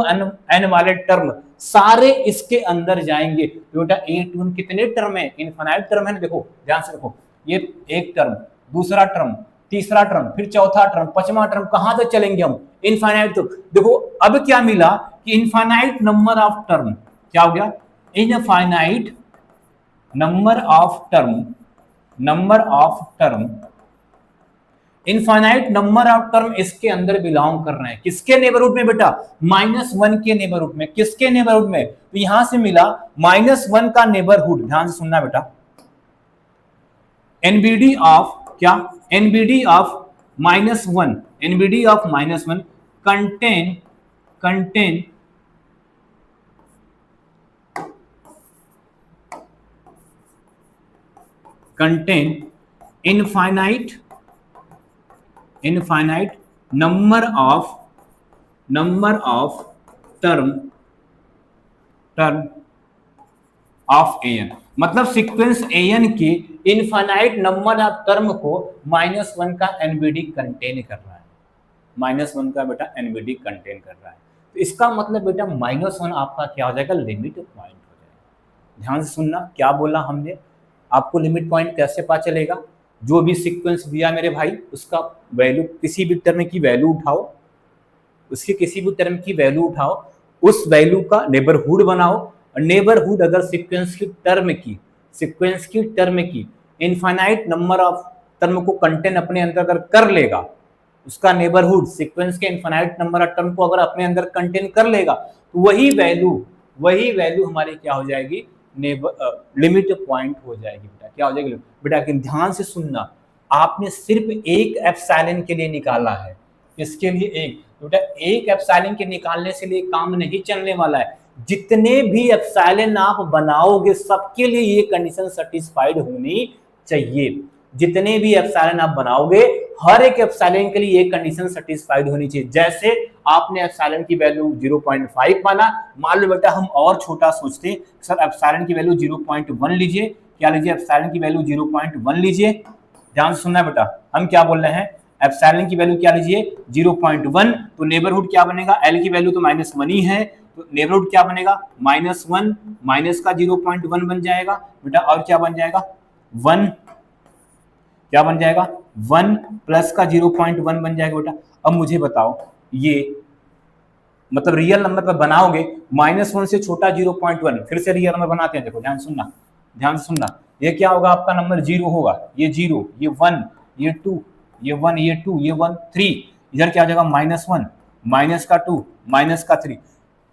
N वाले टर्म सारे इसके अंदर जाएंगे। तो बेटा A21 कितने टर्म है, इनफाइनाइट टर्म है ना, देखो ध्यान से देखो, ये एक टर्म, दूसरा टर्म, तीसरा टर्म, फिर चौथा टर्म, पांचवा टर्म, कहां तक चलेंगे हम, इनफाइनाइट तक। देखो अब क्या मिला कि इनफाइनाइट नंबर ऑफ टर्म, क्या हो गया, infinite number of term, number of term, infinite number of term इसके अंदर बिलोंग कर रहे हैं, किसके नेबरहुड में बेटा, -1 के नेबरहुड में। किसके नेबरहुड में, तो यहां से मिला -1 का नेबरहुड। ध्यान से सुनना बेटा, एनबीडी ऑफ क्या, NBD of -1, NBD of -1 contain contain contain infinite infinite number of term of n, मतलब सीक्वेंस एन के इनफाइनाइट नंबर ऑफ टर्म को -1 का एनबीडी कंटेन कर रहा है, -1 का बेटा एनबीडी कंटेन कर रहा है। तो इसका मतलब बेटा -1 आपका क्या हो जाएगा, लिमिट पॉइंट हो जाएगा। ध्यान से सुनना क्या बोला हमने, आपको लिमिट पॉइंट कैसे पता चलेगा, जो भी सीक्वेंस दिया मेरे भाई उसका वैल्यू, किसी भी टर्म की वैल्यू उठाओ, उसकी किसी भी टर्म की वैल्यू उठाओ, उस वैल्यू का नेबरहुड बनाओ, और नेबरहुड अगर सीक्वेंस की टर्म की इनफाइनाइट नंबर ऑफ टर्म को कंटेन अपने अंदर अगर कर लेगा, उसका नेबरहुड सीक्वेंस के इनफाइनाइट नंबर ऑफ टर्म को अगर अपने अंदर कंटेन कर लेगा, तो वही वैल्यू हमारी क्या हो जाएगी, लिमिट पॉइंट हो जाएगी बेटा। क्या हो जाएगी बेटा, कि ध्यान से सुनना, आपने सिर्फ एक एप्सिलॉन के लिए निकाला है, इसके लिए एक, बेटा एक एप्सिलॉन के निकालने से लिए काम नहीं चलने वाला है, जितने भी एप्सिलॉन आप बनाओगे सबके लिए ये कंडीशन सेटिस्फाइड होनी चाहिए। जितने भी एप्सिलॉन आप बनाओगे हर एक एप्सिलॉन के लिए ये कंडीशन सेटिस्फाइड होनी चाहिए। जैसे आपने एप्सिलॉन की वैल्यू 0.5 माना, मान लो बेटा हम और छोटा सोचते, सर एप्सिलॉन की वैल्यू 0.1 लीजिए, क्या लीजिए, एप्सिलॉन की वैल्यू 0.1 लीजिए। ध्यान से सुनना बेटा, हम क्या बोल रहे हैं, एप्सिलॉन की वैल्यू क्या लीजिए, 0.1, तो नेबरहुड क्या बनेगा, एल की वैल्यू तो -1 ही है, तो नेबरहुड क्या बनेगा, -1 माइनस का 0.1 बन जाएगा बेटा, और क्या बन जाएगा 1, क्या बन जाएगा 1 प्लस का 0.1 बन जाएगा बेटा। अब मुझे बताओ, ये मतलब रियल नंबर पर बनाओगे, -1 से छोटा 0.1, फिर से रियल नंबर बनाते हैं, देखो ध्यान से सुनना, ये क्या होगा, आपका नंबर 0 होगा, ये 0, ये 1, ये 2, ये 1, ये 2, ये 1, 3, इधर क्या हो जाएगा -1, माइनस का 2, माइनस का 3,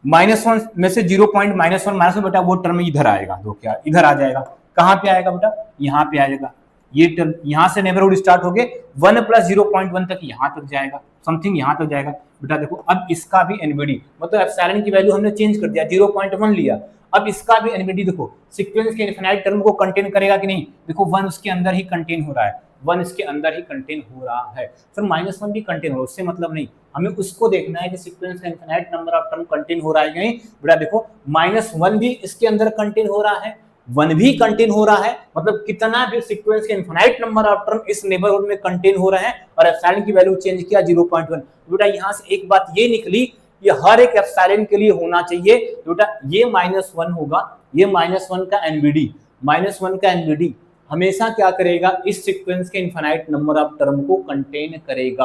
-1 में से 0.1 बेटा वो टर्म इधर आएगा, तो क्या इधर आ जाएगा, कहां पे आएगा बेटा, यहाँ पे आएगा, ये टर्म यहाँ से नेबरहुड स्टार्ट हो गए 1 प्लस 0.1 तक यहाँ तक जाएगा, समथिंग यहाँ तक जाएगा बेटा। देखो अब इसका भी एनबीडी, मतलब एप्सिलॉन की वैल्यू हमने चेंज कर दिया, 0.1 लिया, अब इसका भी एनबीडी देखो, सीक्वेंस के इनफिनाइट टर्म को कंटेन करेगा कि नहीं, देखो 1 उसके अंदर ही कंटेन हो रहा है, 1 इसके अंदर ही कंटेन हो रहा है, फिर -1 भी कंटेन हो रहा है, उससे मतलब नहीं, हमें उसको देखना है कि सीक्वेंस का infinite number of term contain हो रहा है नहीं बेटा। देखो -1 भी इसके अंदर कंटेन हो रहा है, 1 भी कंटेन हो रहा है, मतलब कितना भी सीक्वेंस के इनफिनाइट नंबर ऑफ टर्म इस नेबरहुड में कंटेन हो रहे हैं, और एप्सिलॉन की वैल्यू चेंज किया 0.1। बेटा यहाँ से एक बात ये निकली, ये हर एक एप्सिलॉन के लिए होना चाहिए, बेटा ये -1 होगा, ये -1 का एनबीडी, -1 का एनबीडी हमेशा क्या करेगा, इस सीक्वेंस के इनफिनाइट नंबर ऑफ टर्म को कंटेन करेगा।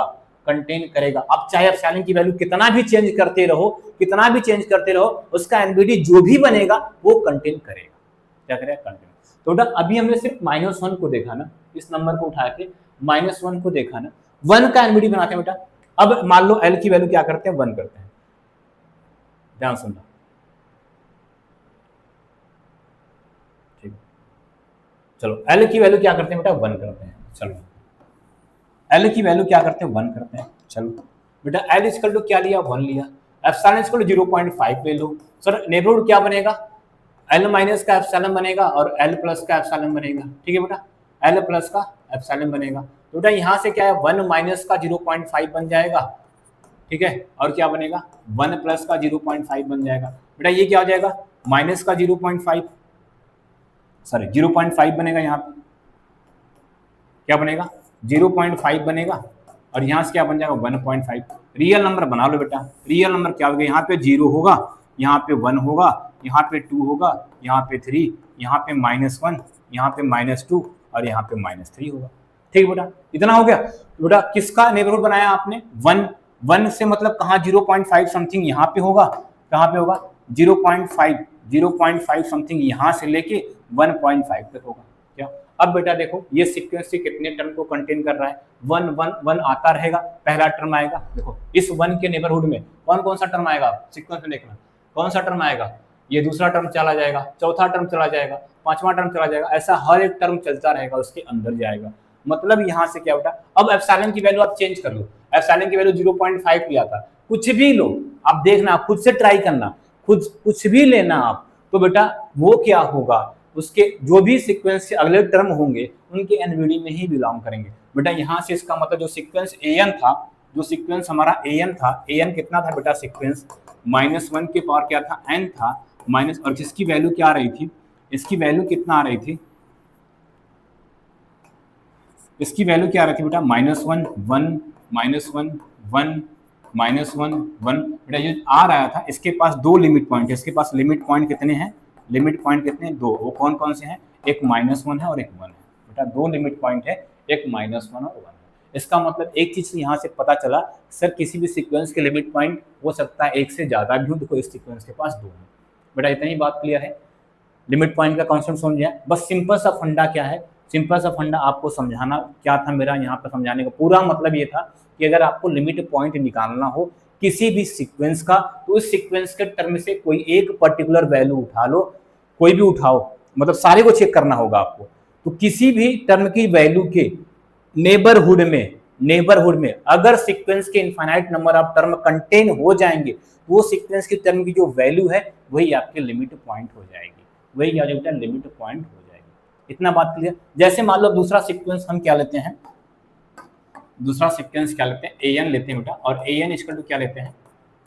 अब चाहे एप्सिलॉन की वैल्यू कितना भी चेंज करते रहो, उसका एनबीडी जो भी बनेगा वो कंटेन करेगा, क्या करेगा, कंटेन। तो बेटा अभी हमने सिर्फ -1 को देखा ना, इस नंबर को उठा के -1 को देखा ना, 1 का एनबीडी बनाते हैं बेटा। अब मान लो एल की वैल्यू क्या करते हैं, 1 करते हैं, ध्यान सुनना, ठीक, चलो एल की वैल्यू क्या करते हैं बेटा, 1 करते हैं, चलो एल की वैल्यू क्या करते हैं, 1 करते हैं, चलो बेटा एल इक्वल टू क्या लिया, 1 लिया, एप्सिलॉन इक्वल टू 0.5 ले लो, सर नेबरहुड क्या बनेगा, एल माइनस का एप्सिलॉन बनेगा और एल प्लस का एप्सिलॉन बनेगा, ठीक है बेटा, एल प्लस का एप्सिलॉन बनेगा, तो बेटा यहाँ से क्या है 1 माइनस का 0.5 बन जाएगा, ठीक है, और क्या बनेगा 1 प्लस का 0.5 बन जाएगा, बेटा ये क्या हो जाएगा माइनस का 0.5, सॉरी 0.5 बनेगा, यहाँ पे क्या बनेगा 0.5 बनेगा, और यहाँ से क्या बन जाएगा 1.5, रियल नंबर बना लो बेटा, रियल नंबर क्या होगा, यहाँ पे 0 होगा, यहाँ पे 1 होगा, यहाँ पे 2 होगा, यहाँ पे 3, यहाँ पे -1, यहाँ पे -2 और यहाँ पे -3 होगा। ठीक बेटा, इतना हो गया। बेटा किसका नेबरहुड बनाया आपने? 1 से मतलब कहाँ 0.5 समथिंग यहाँ पे होगा, कहाँ पे होगा 0.5 समथिंग यहाँ से लेके 1.5 तक होगा। क्या अब बेटा देखो ये सीक्वेंस से कितने टर्म को कंटेन कर रहा है? 1 1 1 आता रहेगा, पहला टर्म आएगा। देखो इस 1 के नेबरहुड में कौन कौन सा टर्म आएगा सीक्वेंस में देखना, कौन सा टर्म आएगा, ये दूसरा टर्म चला जाएगा, चौथा टर्म चला जाएगा, पांचवा टर्म चला जाएगा, ऐसा हर एक टर्म चलता रहेगा, उसके अंदर जाएगा। मतलब यहाँ से क्या बेटा, अब एप्सिलॉन की वैल्यू आप चेंज कर लो। एप्सिलॉन की वैल्यू 0.5 लिया था, कुछ भी लो आप, देखना खुद से ट्राई करना, खुद कुछ भी लेना आप, तो बेटा वो क्या होगा, उसके जो भी सीक्वेंस से अगले टर्म होंगे उनके एनवीडी में ही बिलोंग करेंगे। बेटा यहाँ से इसका मतलब जो सीक्वेंस an था, जो सीक्वेंस हमारा an था, an कितना था बेटा सीक्वेंस, -1 के पावर क्या था, n था, माइनस, और जिसकी वैल्यू क्या आ रही थी, इसकी वैल्यू कितना आ रही थी, इसकी वैल्यू क्या आ रही थी बेटा, -1 1 -1 1 -1 1। बेटा ये आ रहा था, इसके पास दो लिमिट पॉइंट है, इसके पास लिमिट पॉइंट कितने हैं, लिमिट पॉइंट कितने हैं, दो। वो कौन कौन से हैं, एक -1 है और एक 1 है। बेटा दो लिमिट पॉइंट है, एक -1 और 1 है। इसका मतलब एक चीज यहाँ से पता चला, सर किसी भी सीक्वेंस के लिमिट पॉइंट हो सकता है एक से ज्यादा भी हो, देखो इस सीक्वेंस के पास दो है। बेटा इतनी बात क्लियर है, लिमिट पॉइंट का कॉन्सेप्ट समझ गया। बस सिंपल सा फंडा क्या है, सिंपल सा फंडा आपको समझाना क्या था, मेरा यहाँ पर समझाने का पूरा मतलब ये था कि अगर आपको लिमिट पॉइंट निकालना हो किसी भी सीक्वेंस का, तो उस सीक्वेंस के टर्म से कोई एक पर्टिकुलर वैल्यू उठा लो, कोई भी उठाओ, मतलब सारे को चेक करना होगा आपको। तो किसी भी टर्म की वैल्यू के नेबरहुड में अगर सीक्वेंस के infinite number of term contain हो जाएंगे, तो वो सीक्वेंस की टर्म की जो वैल्यू है वही आपके लिमिट पॉइंट हो जाएगी, वही क्या बेटा लिमिट पॉइंट हो जाएगी। इतना बात क्लियर। जैसे मान लो दूसरा सीक्वेंस हम क्या लेते हैं, दूसरा सीक्वेंस क्या लेते हैं, an लेते हैं बेटा, और an इक्वल टू क्या लेते हैं,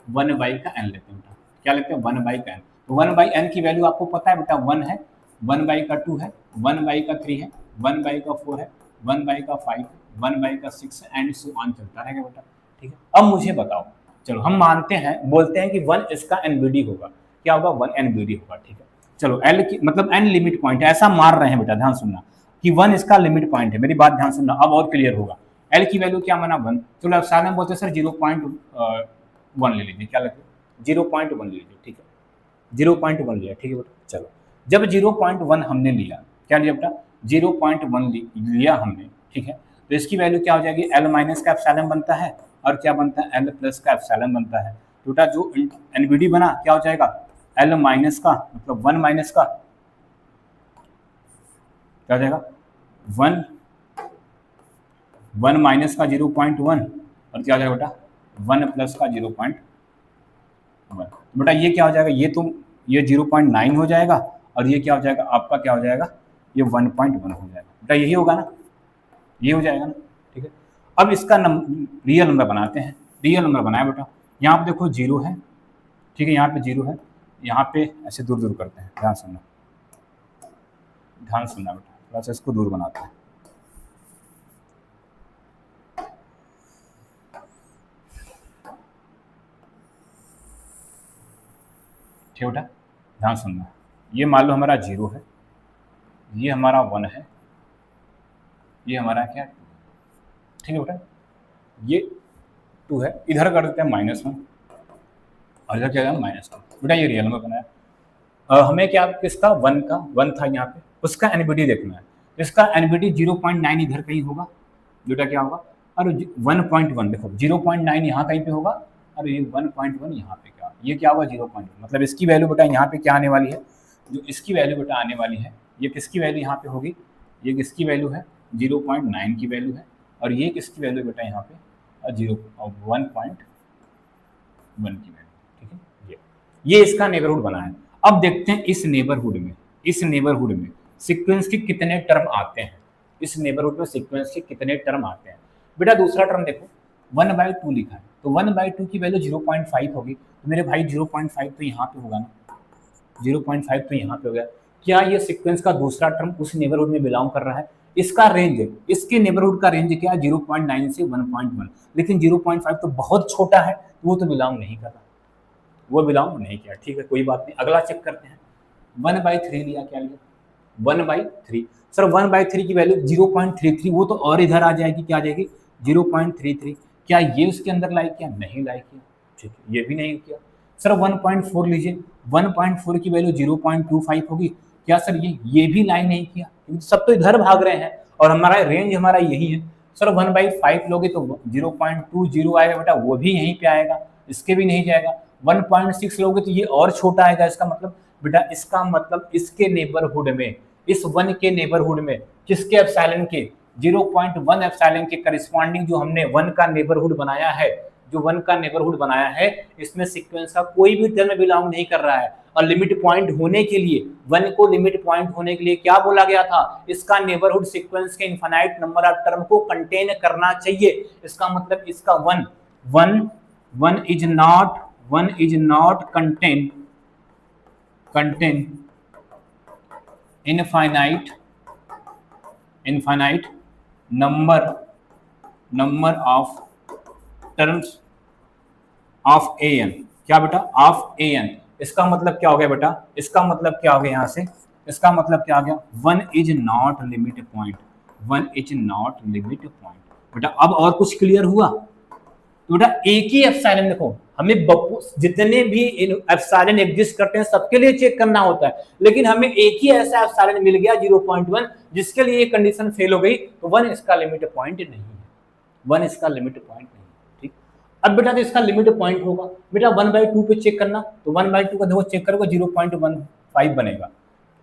1/n लेते हैं बेटा, क्या लेते हैं 1/n। तो 1/n की वैल्यू आपको पता है बेटा 1 है, 1/2 है, 1/3 है, 1/4 है, 1/5 है, 1/6 है, एंड सो ऑन चलता रहेगा बेटा। ठीक है, अब मुझे बताओ, चलो हम मानते हैं, बोलते हैं कि 1 इसका एनबीडी होगा, क्या होगा 1 एनबीडी होगा। ठीक है, चलो एल की मतलब एन लिमिट पॉइंट है, ऐसा मार रहे हैं बेटा, ध्यान सुनना कि 1 इसका लिमिट पॉइंट है, मेरी बात ध्यान सुनना, अब और क्लियर होगा। एल की वैल्यू क्या माना 1, चलो एप्सिलॉन में बोलते हैं सर 0.1 ले लीजिए, क्या लगता है 0.1 ले लीजिए। ठीक है 0.1 लिया, ठीक है बेटा। चलो जब 0.1 हमने लिया, क्या लिया बेटा 0.1 लिया हमने, ठीक है, तो इसकी वैल्यू क्या हो जाएगी, एल माइनस का एप्सिलॉन बनता है और क्या बनता है एल प्लस का एप्सिलॉन बनता है। तो बेटा जो एनबीडी बना क्या हो जाएगा, एल माइनस का मतलब 1 माइनस का क्या हो जाएगा 1 माइनस का 0.1 और क्या हो जाएगा बेटा 1 प्लस का 0.1। तो बेटा ये क्या हो जाएगा, ये 0.9 हो जाएगा और ये क्या हो जाएगा आपका, क्या हो जाएगा ये 1.1 हो जाएगा बेटा, यही होगा ना, ये हो जाएगा ना। ठीक है, अब इसका रियल नंबर बनाते हैं, रियल नंबर बनाया बेटा, यहाँ पे देखो 0 है, ठीक है, यहाँ पे 0 है, यहाँ पे ऐसे दूर दूर करते हैं, ध्यान सुनना, ध्यान सुनना बेटा, थोड़ा सा इसको दूर बनाते हैं। ठीक बेटा, ध्यान सुनना, ये मान लो हमारा 0 है, ये हमारा 1 है, ये हमारा क्या 2 है। ठीक है बेटा, ये 2 है, इधर कर देते हैं -1 और इधर क्या है -2। बेटा ये रियल नंबर बनाया। हमें क्या किसका 1 का 1 था यहाँ पे, उसका एनबीडी देखना है, इसका एनबीडी 0.9 इधर कहीं होगा बेटा, क्या होगा और 1.1 देखो 0.9 यहाँ कहीं पे होगा और ये 1.1 यहाँ पे, क्या ये क्या होगा 0.1, मतलब इसकी वैल्यू बेटा यहाँ पे क्या आने वाली है, जो इसकी वैल्यू बेटा आने वाली है, ये किसकी वैल्यू यहाँ पे होगी, ये किसकी वैल्यू है 0.9 की वैल्यू है, और ये किसकी वैल्यू बेटा यहाँ पे 1.1 की वैल्यू। ठीक है, ये इसका नेबरहुड बना है। अब देखते हैं इस नेबरहुड में सीक्वेंस के कितने टर्म आते हैं, इस नेबरहुड में सीक्वेंस के कितने टर्म आते हैं। बेटा दूसरा टर्म देखो 1/2 लिखा है, तो 1/2 की वैल्यू 0.5 होगी, तो मेरे भाई 0.5 तो यहाँ पे होगा ना, 0.5 तो यहाँ पे हो गया। क्या ये सीक्वेंस का दूसरा टर्म उस नेबरहुड में बिलोंग कर रहा है, इसका रेंज, इसके नेबरहुड का रेंज क्या है 0.9 से 1.1, लेकिन 0.5 तो बहुत छोटा है, तो वो तो बिलोंग नहीं कर रहा। वो बिलोंग नहीं किया। ठीक है, कोई बात नहीं, अगला चेक करते हैं। 1/3 लिया, क्या लिया 1/3। सर 1/3 की वैल्यू 0.33, वो तो और इधर आ जाएगी, क्या आ जाएगी 0.33। क्या ये उसके अंदर लाइक किया, नहीं लाइक किया। ठीक है, ये भी नहीं किया। सर 1.4 लीजिए, 1.4 की वैल्यू 0.25 होगी। क्या सर ये भी लाइन नहीं किया, क्योंकि सब तो इधर भाग रहे हैं और हमारा रेंज हमारा यही है। सर 1/5 लोगे तो 0.20 आएगा बेटा, वो भी यहीं पे आएगा, इसके भी नहीं जाएगा। 1.6 लोगे तो ये और छोटा आएगा। इसका मतलब बेटा, इसका मतलब इसके नेबरहुड में, इस 1 के नेबरहुड में, किसके एप्सिलॉन के 0.1 एप्सिलॉन के करिस्पॉन्डिंग जो हमने 1 का नेबरहुड बनाया है, जो 1 का नेबरहुड बनाया है, इसमें सीक्वेंस का कोई भी टर्म बिलोंग नहीं कर रहा है। और लिमिट पॉइंट होने के लिए, 1 को लिमिट पॉइंट होने के लिए क्या बोला गया था, इसका नेबरहुड सीक्वेंस के इनफाइनाइट नंबर ऑफ टर्म को कंटेन करना चाहिए। इसका मतलब इसका 1 is not contain infinite number of terms of an। क्या बेटा, ऑफ an। इसका मतलब क्या हो गया बेटा, इसका मतलब क्या हो गया यहां से, इसका मतलब क्या आ गया, 1 is not limit point, 1 is not limit point. बेटा अब और कुछ क्लियर हुआ? तो बेटा एक ही एप्सिलॉन, देखो हमें जितने भी एप्सिलॉन एग्जिस्ट करते हैं सबके लिए चेक करना होता है, लेकिन हमें एक ही ऐसा एप्सिलॉन मिल गया 0.1 जिसके लिए ये कंडीशन फेल हो गई, तो 1 इसका लिमिट पॉइंट नहीं है, 1 इसका लिमिट पॉइंट नहीं है। ठीक, अब बेटा तो इसका लिमिट पॉइंट होगा बेटा 1/2 पे चेक करना, तो 1/2 का देखो चेक करोगे 0.15 बनेगा।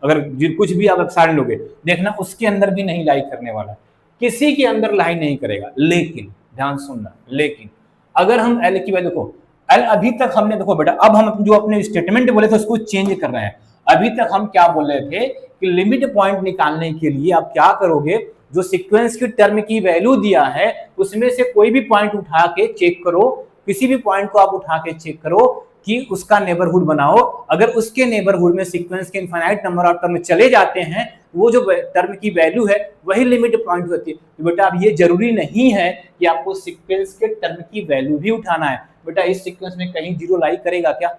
अगर कुछ भी आप एप्सिलॉन लोगे, देखना उसके अंदर भी नहीं लाई करने वाला, किसी के अंदर लाई नहीं करेगा। लेकिन ध्यान सुनना, लेकिन अगर हम एल की वैल्यू को, एल अभी तक हमने, देखो बेटा अब हम जो अपने स्टेटमेंट बोले थे उसको चेंज कर रहे हैं। अभी तक हम क्या बोल रहे थे कि लिमिट पॉइंट निकालने के लिए आप क्या करोगे, जो सीक्वेंस की टर्म की वैल्यू दिया है उसमें से कोई भी पॉइंट उठा के चेक करो, किसी भी पॉइंट को आप उठा के चेक करो कि उसका नेबरहुड बनाओ। अगर उसके नेबरहुड में सीक्वेंस के इनफाइनाइट नंबर ऑफ टर्म चले जाते हैं, वो जो टर्म की वैल्यू है वही लिमिट पॉइंट होती है। तो बेटा अब ये जरूरी नहीं है कि आपको सीक्वेंस के टर्म की वैल्यू भी उठाना है। बेटा इस सीक्वेंस में कहीं जीरो लाई करेगा क्या,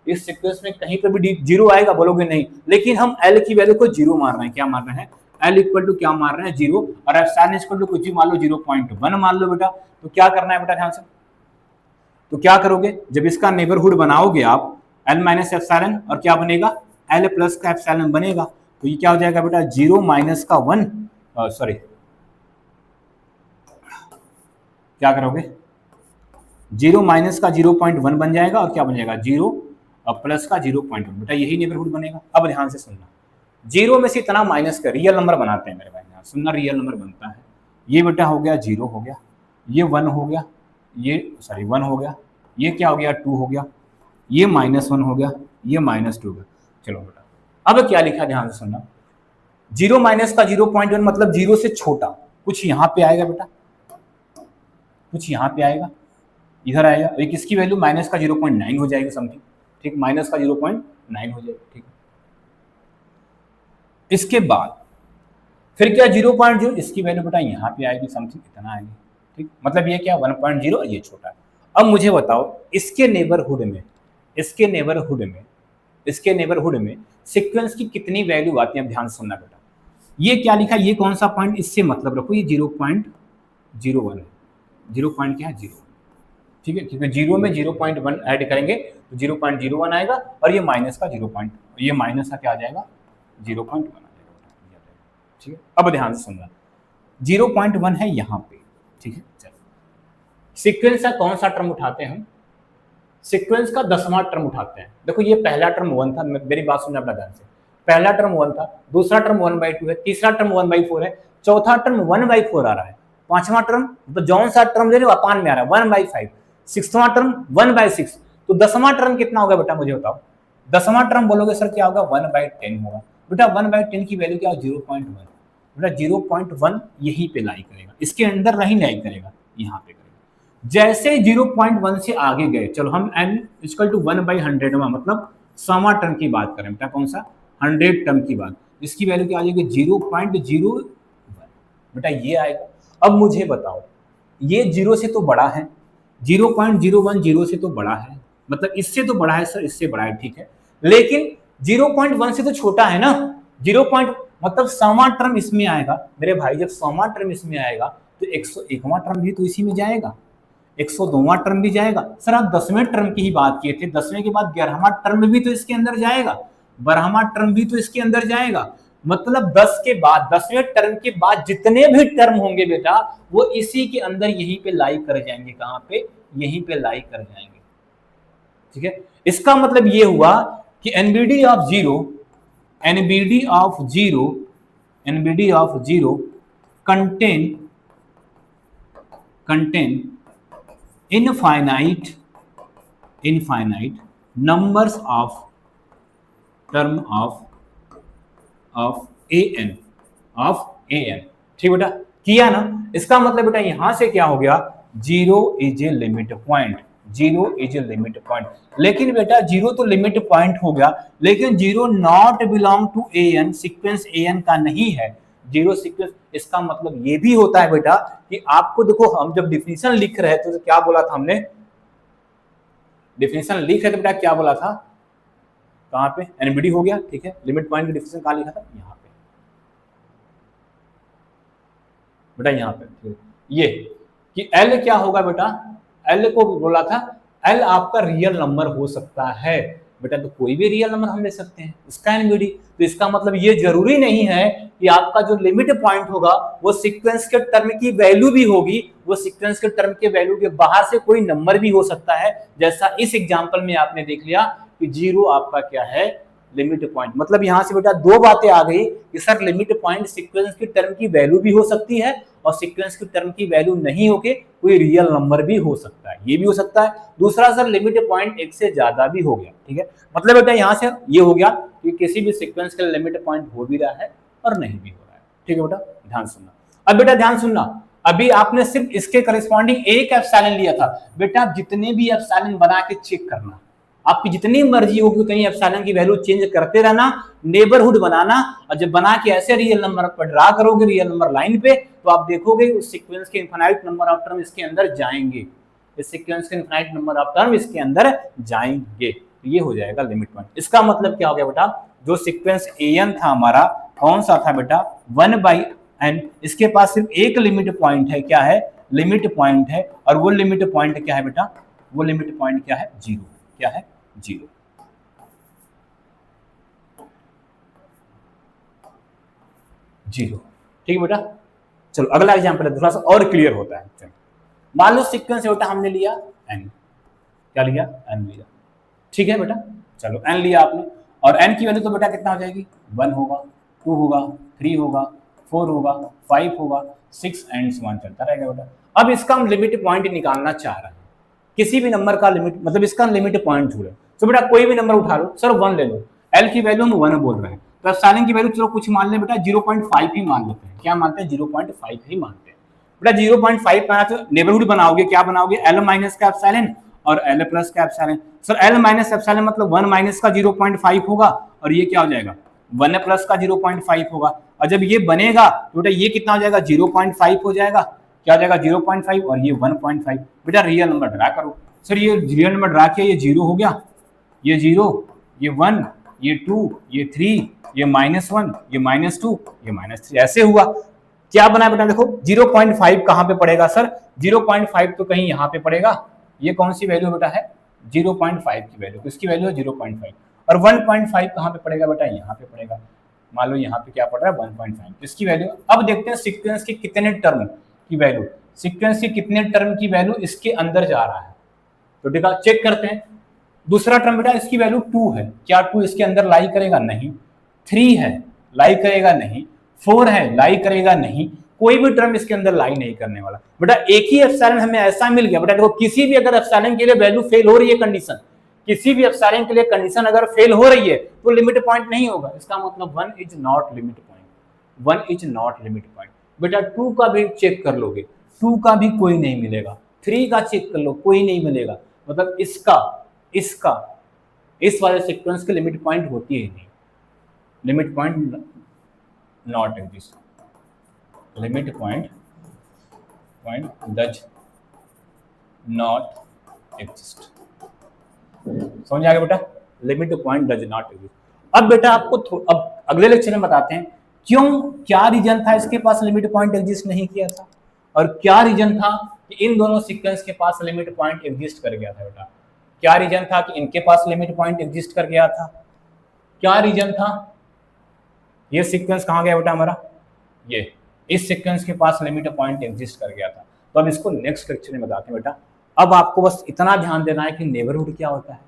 इस सीक्वेंस में कहीं पर भी जीरो आएगा, बोलोगे नहीं, लेकिन हम एल की वैल्यू को जीरो मार रहे हैं। क्या मार रहे हैं, एल इक्वल टू क्या मार रहे हैं, जीरो, और एप्सिलॉन इक्वल टू कुछ भी मान लो 0.1 मान लो बेटा। तो क्या करना है बेटा ध्यान से, तो क्या करोगे, जब इसका नेबरहुड बनाओगे आप एल माइनस एप्सिलॉन, और क्या बनेगा एल प्लस का एप्सिलॉन बनेगा, तो ये क्या हो जाएगा बेटा 0 माइनस का 1, सॉरी क्या करोगे 0 माइनस का 0.1 बन जाएगा, और क्या बन जाएगा 0 और प्लस का 0.1, बेटा यही नेबरहुड बनेगा। अब ध्यान से सुनना, 0 में से इतना माइनस कर रियल नंबर बनाते हैं मेरे भाई, यहाँ सुनना, रियल नंबर बनता है। ये बेटा हो गया 0 हो गया, ये 1 हो गया, ये सॉरी 1 हो गया, ये क्या हो गया 2 हो गया, ये -1 हो गया, ये -2 हो गया। चलो बेटा अब क्या लिखा ध्यान से सुनना, 0 माइनस का 0.1 मतलब 0 से छोटा, कुछ यहाँ पे आएगा बेटा, कुछ यहाँ पे आएगा, इधर आएगा, एक इसकी वैल्यू माइनस का 0.9 हो जाएगी समथिंग, ठीक, माइनस का 0.9 हो जाएगा। ठीक, इसके बाद फिर क्या 0.0, इसकी वैल्यू बेटा यहाँ पे आएगी समथिंग, इतना आएगी। ठीक, मतलब ये क्या 1.0, ये छोटा है। अब मुझे बताओ इसके नेबरहुड में, इसके नेबरहुड में सीक्वेंस की कितनी वैल्यू आती है। अब ध्यान सुनना बेटा, ये क्या लिखा, ये कौन सा पॉइंट, इससे मतलब रखो ये 0.01 है, 0 क्या है 0, ठीक है, क्योंकि 0 में 0.1 ऐड करेंगे तो 0.01 आएगा, और ये माइनस का 0. ये माइनस का क्या आ जाएगा 0.1 आ जाएगा। ठीक है, अब ध्यान से सुनना, 0.1 है यहाँ पे। ठीक है, चलो सीक्वेंस का कौन सा टर्म उठाते हैं हम, सीक्वेंस का 10वां टर्म उठाते हैं। देखो ये पहला टर्म 1 था, मेरी बात सुनना अपना ध्यान से, पहला टर्म 1 था, दूसरा टर्म 1/2 है, तीसरा टर्म 1/4 है, चौथा टर्म 1/4 आ रहा है, पांचवा टर्म तो जौन सा टर्म ले रहे हो अपान में आ रहा है 1/5, सिक्सवां टर्म 1/6, तो 10वां टर्म कितना होगा बेटा मुझे बताओ, 10वां टर्म बोलोगे सर क्या होगा 1/10 होगा। बेटा 1/10 की वैल्यू क्या हो 0.1, बेटा 0.1 यहीं पे लाई करेगा, इसके अंदर नहीं लाई करेगा, यहाँ पे करेगा। जैसे 0.1 से आगे गए, चलो हम n इक्वल टू 1/100 मतलब 100वां टर्म की बात करें बेटा, कौन सा 100 टर्म की बात, इसकी वैल्यू क्या आ जाएगी 0.01, बेटा ये आएगा। अब मुझे बताओ ये 0 से तो बड़ा है, 0.01 0 से तो बड़ा है, मतलब इससे तो बड़ा है सर, इससे बड़ा है, ठीक है, लेकिन 0.1 से तो छोटा है ना। 0 मतलब 100वां टर्म इसमें आएगा मेरे भाई। जब 100वां टर्म इसमें आएगा तो 101वां टर्म भी तो इसी में जाएगा, 102वां टर्म भी जाएगा। सर आप 10वें टर्म की ही बात किए थे, 10वें के बाद 11वां टर्म भी तो इसके अंदर जाएगा, 12वां टर्म भी तो इसके अंदर जाएगा। मतलब 10 के बाद, 10वें टर्म के बाद जितने भी टर्म होंगे बेटा वो इसी के अंदर यहीं पे लाई कर जाएंगे। कहां पे? यहीं पे लाई कर जाएंगे, ठीक है। इसका मतलब ये हुआ कि NBD of zero, NBD of zero, NBD of zero contain infinite numbers of term of an, ठीक बेटा, किया ना। इसका मतलब बेटा यहां से क्या हो गया, zero is a limit point, zero is a limit point. लेकिन बेटा जीरो तो लिमिट पॉइंट हो गया, लेकिन zero not belong to n, sequence n का नहीं है जीरो सीक्वेंस। इसका मतलब ये भी होता है बेटा कि आपको देखो, हम जब डिफिनीशन लिख रहे थे तो क्या बोला था हमने, डिफिनीशन लिख रहे थे बेटा क्या बोला था, कहां पे, एनबीडी हो गया, ठीक है। लिमिट पॉइंट की डिफिनीशन कहां लिखा था, यहां पे बेटा, यहां पे ये कि एल क्या होगा बेटा, एल को बोला था एल आपका रियल नंबर हो सकता है बेटा, तो कोई भी रियल नंबर हम ले सकते हैं इसका एनबीडी। तो इसका मतलब ये जरूरी नहीं है कि आपका जो लिमिट पॉइंट होगा वो सीक्वेंस के टर्म की वैल्यू भी होगी, वो सीक्वेंस के टर्म के वैल्यू के बाहर से कोई नंबर भी हो सकता है। जैसा इस एग्जांपल में आपने देख लिया कि जीरो आपका क्या है, लिमिट पॉइंट। मतलब यहां से बेटा दो बातें आ गई कि सर लिमिट पॉइंट सीक्वेंस की टर्म की वैल्यू भी हो सकती है और सीक्वेंस की टर्म की वैल्यू नहीं होके कोई रियल नंबर भी हो सकता है, ये भी हो सकता है। दूसरा सर लिमिट पॉइंट एक से ज्यादा भी हो गया, ठीक है। मतलब बेटा यहां से ये हो गया कि किसी भी सीक्वेंस का लिमिट पॉइंट हो भी रहा है और नहीं भी हो रहा है, ठीक है बेटा, ध्यान सुनना। अब बेटा ध्यान सुनना, अभी आपने सिर्फ इसके करस्पॉन्डिंग एक एप्सिलॉन लिया था बेटा, जितने भी एप्सिलॉन बना के चेक करना, आपकी जितनी मर्जी होगी उतनी एप्सिलॉन की वैल्यू चेंज करते रहना, नेबरहुड बनाना, और जब बना के ऐसे रियल नंबर पर ड्रा करोगे रियल नंबर लाइन पे, तो आप देखोगे उस सीक्वेंस के इनफाइनाइट नंबर ऑफ टर्म इसके अंदर जाएंगे, इस सीक्वेंस के इनफाइनाइट नंबर ऑफ टर्म इसके अंदर जाएंगे, ये हो जाएगा लिमिट पॉइंट। इसका मतलब क्या हो गया बेटा, जो सीक्वेंस एन था हमारा, कौन सा था बेटा, 1/n, इसके पास सिर्फ एक लिमिट पॉइंट है, क्या है, लिमिट पॉइंट है, और वो लिमिट पॉइंट क्या है बेटा, वो लिमिट पॉइंट क्या है, जीरो, क्या है, जीरो। जीरो, ठीक है बेटा। चलो अगला एग्जांपल है, थोड़ा सा और क्लियर होता है। चलो मान लो सीक्वेंस बेटा हमने लिया n, क्या लिया, n लिया, ठीक है बेटा। चलो n लिया आपने, और n की वैल्यू तो बेटा कितना हो जाएगी, 1 होगा, 2 होगा, 3 होगा, 4 होगा, 5 होगा, 6 एंड सो ऑन चलता रहेगा बेटा। अब इसका हम लिमिट पॉइंट निकालना चाह रहे हैं, किसी भी नंबर का लिमिट, मतलब इसका लिमिट पॉइंट ढूंढे। तो बेटा कोई भी नंबर उठा लो, सर 1 ले लो, एल की वैल्यू हम 1 बोल रहे हैं, तो एप्सिलॉन की वैल्यू चलो कुछ मान ले बेटा 0.5 ही मान लेते हैं, क्या मानते हैं, 0.5 ही मानते हैं बेटा। 0.5 पाना तो नेबरहुड बनाओगे, क्या बनाओगे, एल माइनस का एप्सिलॉन और एल प्लस का epsilon. Sir L minus epsilon मतलब 1 माइनस का 0.5 होगा, और ये क्या हो जाएगा, 1 प्लस का 0.5 होगा, और जब ये बनेगा तो बेटा ये कितना हो जाएगा, 0.5 हो जाएगा, क्या हो जाएगा 0.5, और ये 1.5। बेटा रियल नंबर ड्रा करो, सर ये रियल नंबर ड्रा किया, ये 0 हो गया, ये 0, ये 1, ये 2, ये 3, ये -1, ये -2, ये -3, ऐसे हुआ। क्या बना बेटा, देखो 0.5 कहां पे पड़ेगा सर, 0.5 तो कहीं यहां पे पड़ेगा, ये कौन सी वैल्यू बेटा है, 0.5 की वैल्यू, किसकी वैल्यू है 0.5, और 1.5 कहां पे पड़ेगा बेटा, यहां पे पड़ेगा। मान लो यहाँ पे क्या पड़ रहा है 1.5, इसकी वैल्यू। अब देखते हैं सीक्वेंस के कितने टर्म की वैल्यू, सीक्वेंस के कितने टर्म की वैल्यू इसके अंदर जा रहा है, तो देखा चेक करते हैं। दूसरा टर्म बेटा इसकी वैल्यू 2 है, क्या 2 इसके अंदर लाई करेगा, नहीं। 3 है, लाई करेगा, नहीं। 4 है, लाई करेगा, नहीं। कोई भी टर्म इसके अंदर लाई नहीं करने वाला बेटा। एक ही एप्सिलॉन हमें ऐसा मिल गया बेटा, देखो किसी भी अगर एप्सिलॉन के लिए वैल्यू फेल हो रही है, कंडीशन, किसी भी एप्सिलॉन के लिए कंडीशन अगर फेल हो रही है तो लिमिट पॉइंट नहीं होगा, इसका मतलब 1 is not limit point, 1 is not limit point. बेटा 2 का भी चेक कर लोगे, 2 का भी कोई नहीं मिलेगा, 3 का चेक कर लो, कोई नहीं मिलेगा, मतलब इसका इस वाले सीक्वेंस के लिमिट पॉइंट होती है नहीं, limit point not exist, limit point does not exist. समझ आ गया बेटा, limit point does not exist. अब बेटा आपको अब अगले लेक्चर में बताते हैं क्यों, क्या रीजन था इसके पास लिमिट पॉइंट एग्जिस्ट नहीं किया था, और क्या रीजन था कि इन दोनों सीक्वेंस के पास लिमिट पॉइंट एग्जिस्ट कर गया था बेटा। क्या रीजन था कि इनके पास लिमिट पॉइंट एग्जिस्ट कर गया था, क्या रीजन था, ये सीक्वेंस कहां गया बेटा हमारा, ये इस सीक्वेंस के पास लिमिट पॉइंट एग्जिस्ट कर गया था। तो अब इसको नेक्स्ट लेक्चर में बताते हैं बेटा। अब आपको बस इतना ध्यान देना है कि नेबरहुड क्या होता है,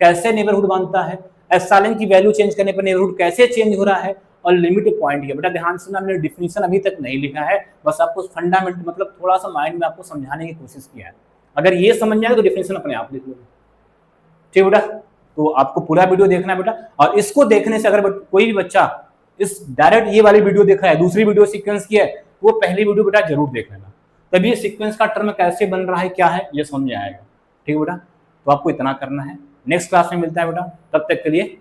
कैसे नेबरहुड बनता है, एप्सिलॉन की वैल्यू चेंज करने पर नेबरहुड कैसे चेंज हो रहा है, और लिमिट पॉइंट क्या। बेटा ध्यान से, हमने डिफिनीशन अभी तक नहीं लिखा है, बस आपको फंडामेंट मतलब थोड़ा सा माइंड में आपको समझाने की कोशिश किया है। अगर ये समझ जाए तो डिफिनीशन अपने आप लिख लोगे, ठीक बेटा। तो आपको पूरा वीडियो देखना है बेटा, और इसको देखने से अगर कोई भी बच्चा इस डायरेक्ट ये वाली वीडियो देखा है, दूसरी वीडियो सीक्वेंस की है, वो पहली वीडियो बेटा जरूर देख लेना, तभी सीक्वेंस का टर्म कैसे बन रहा है, क्या है, ये समझ में आएगा, ठीक है बेटा। तो आपको इतना करना है, नेक्स्ट क्लास में मिलता है बेटा, तब तक के लिए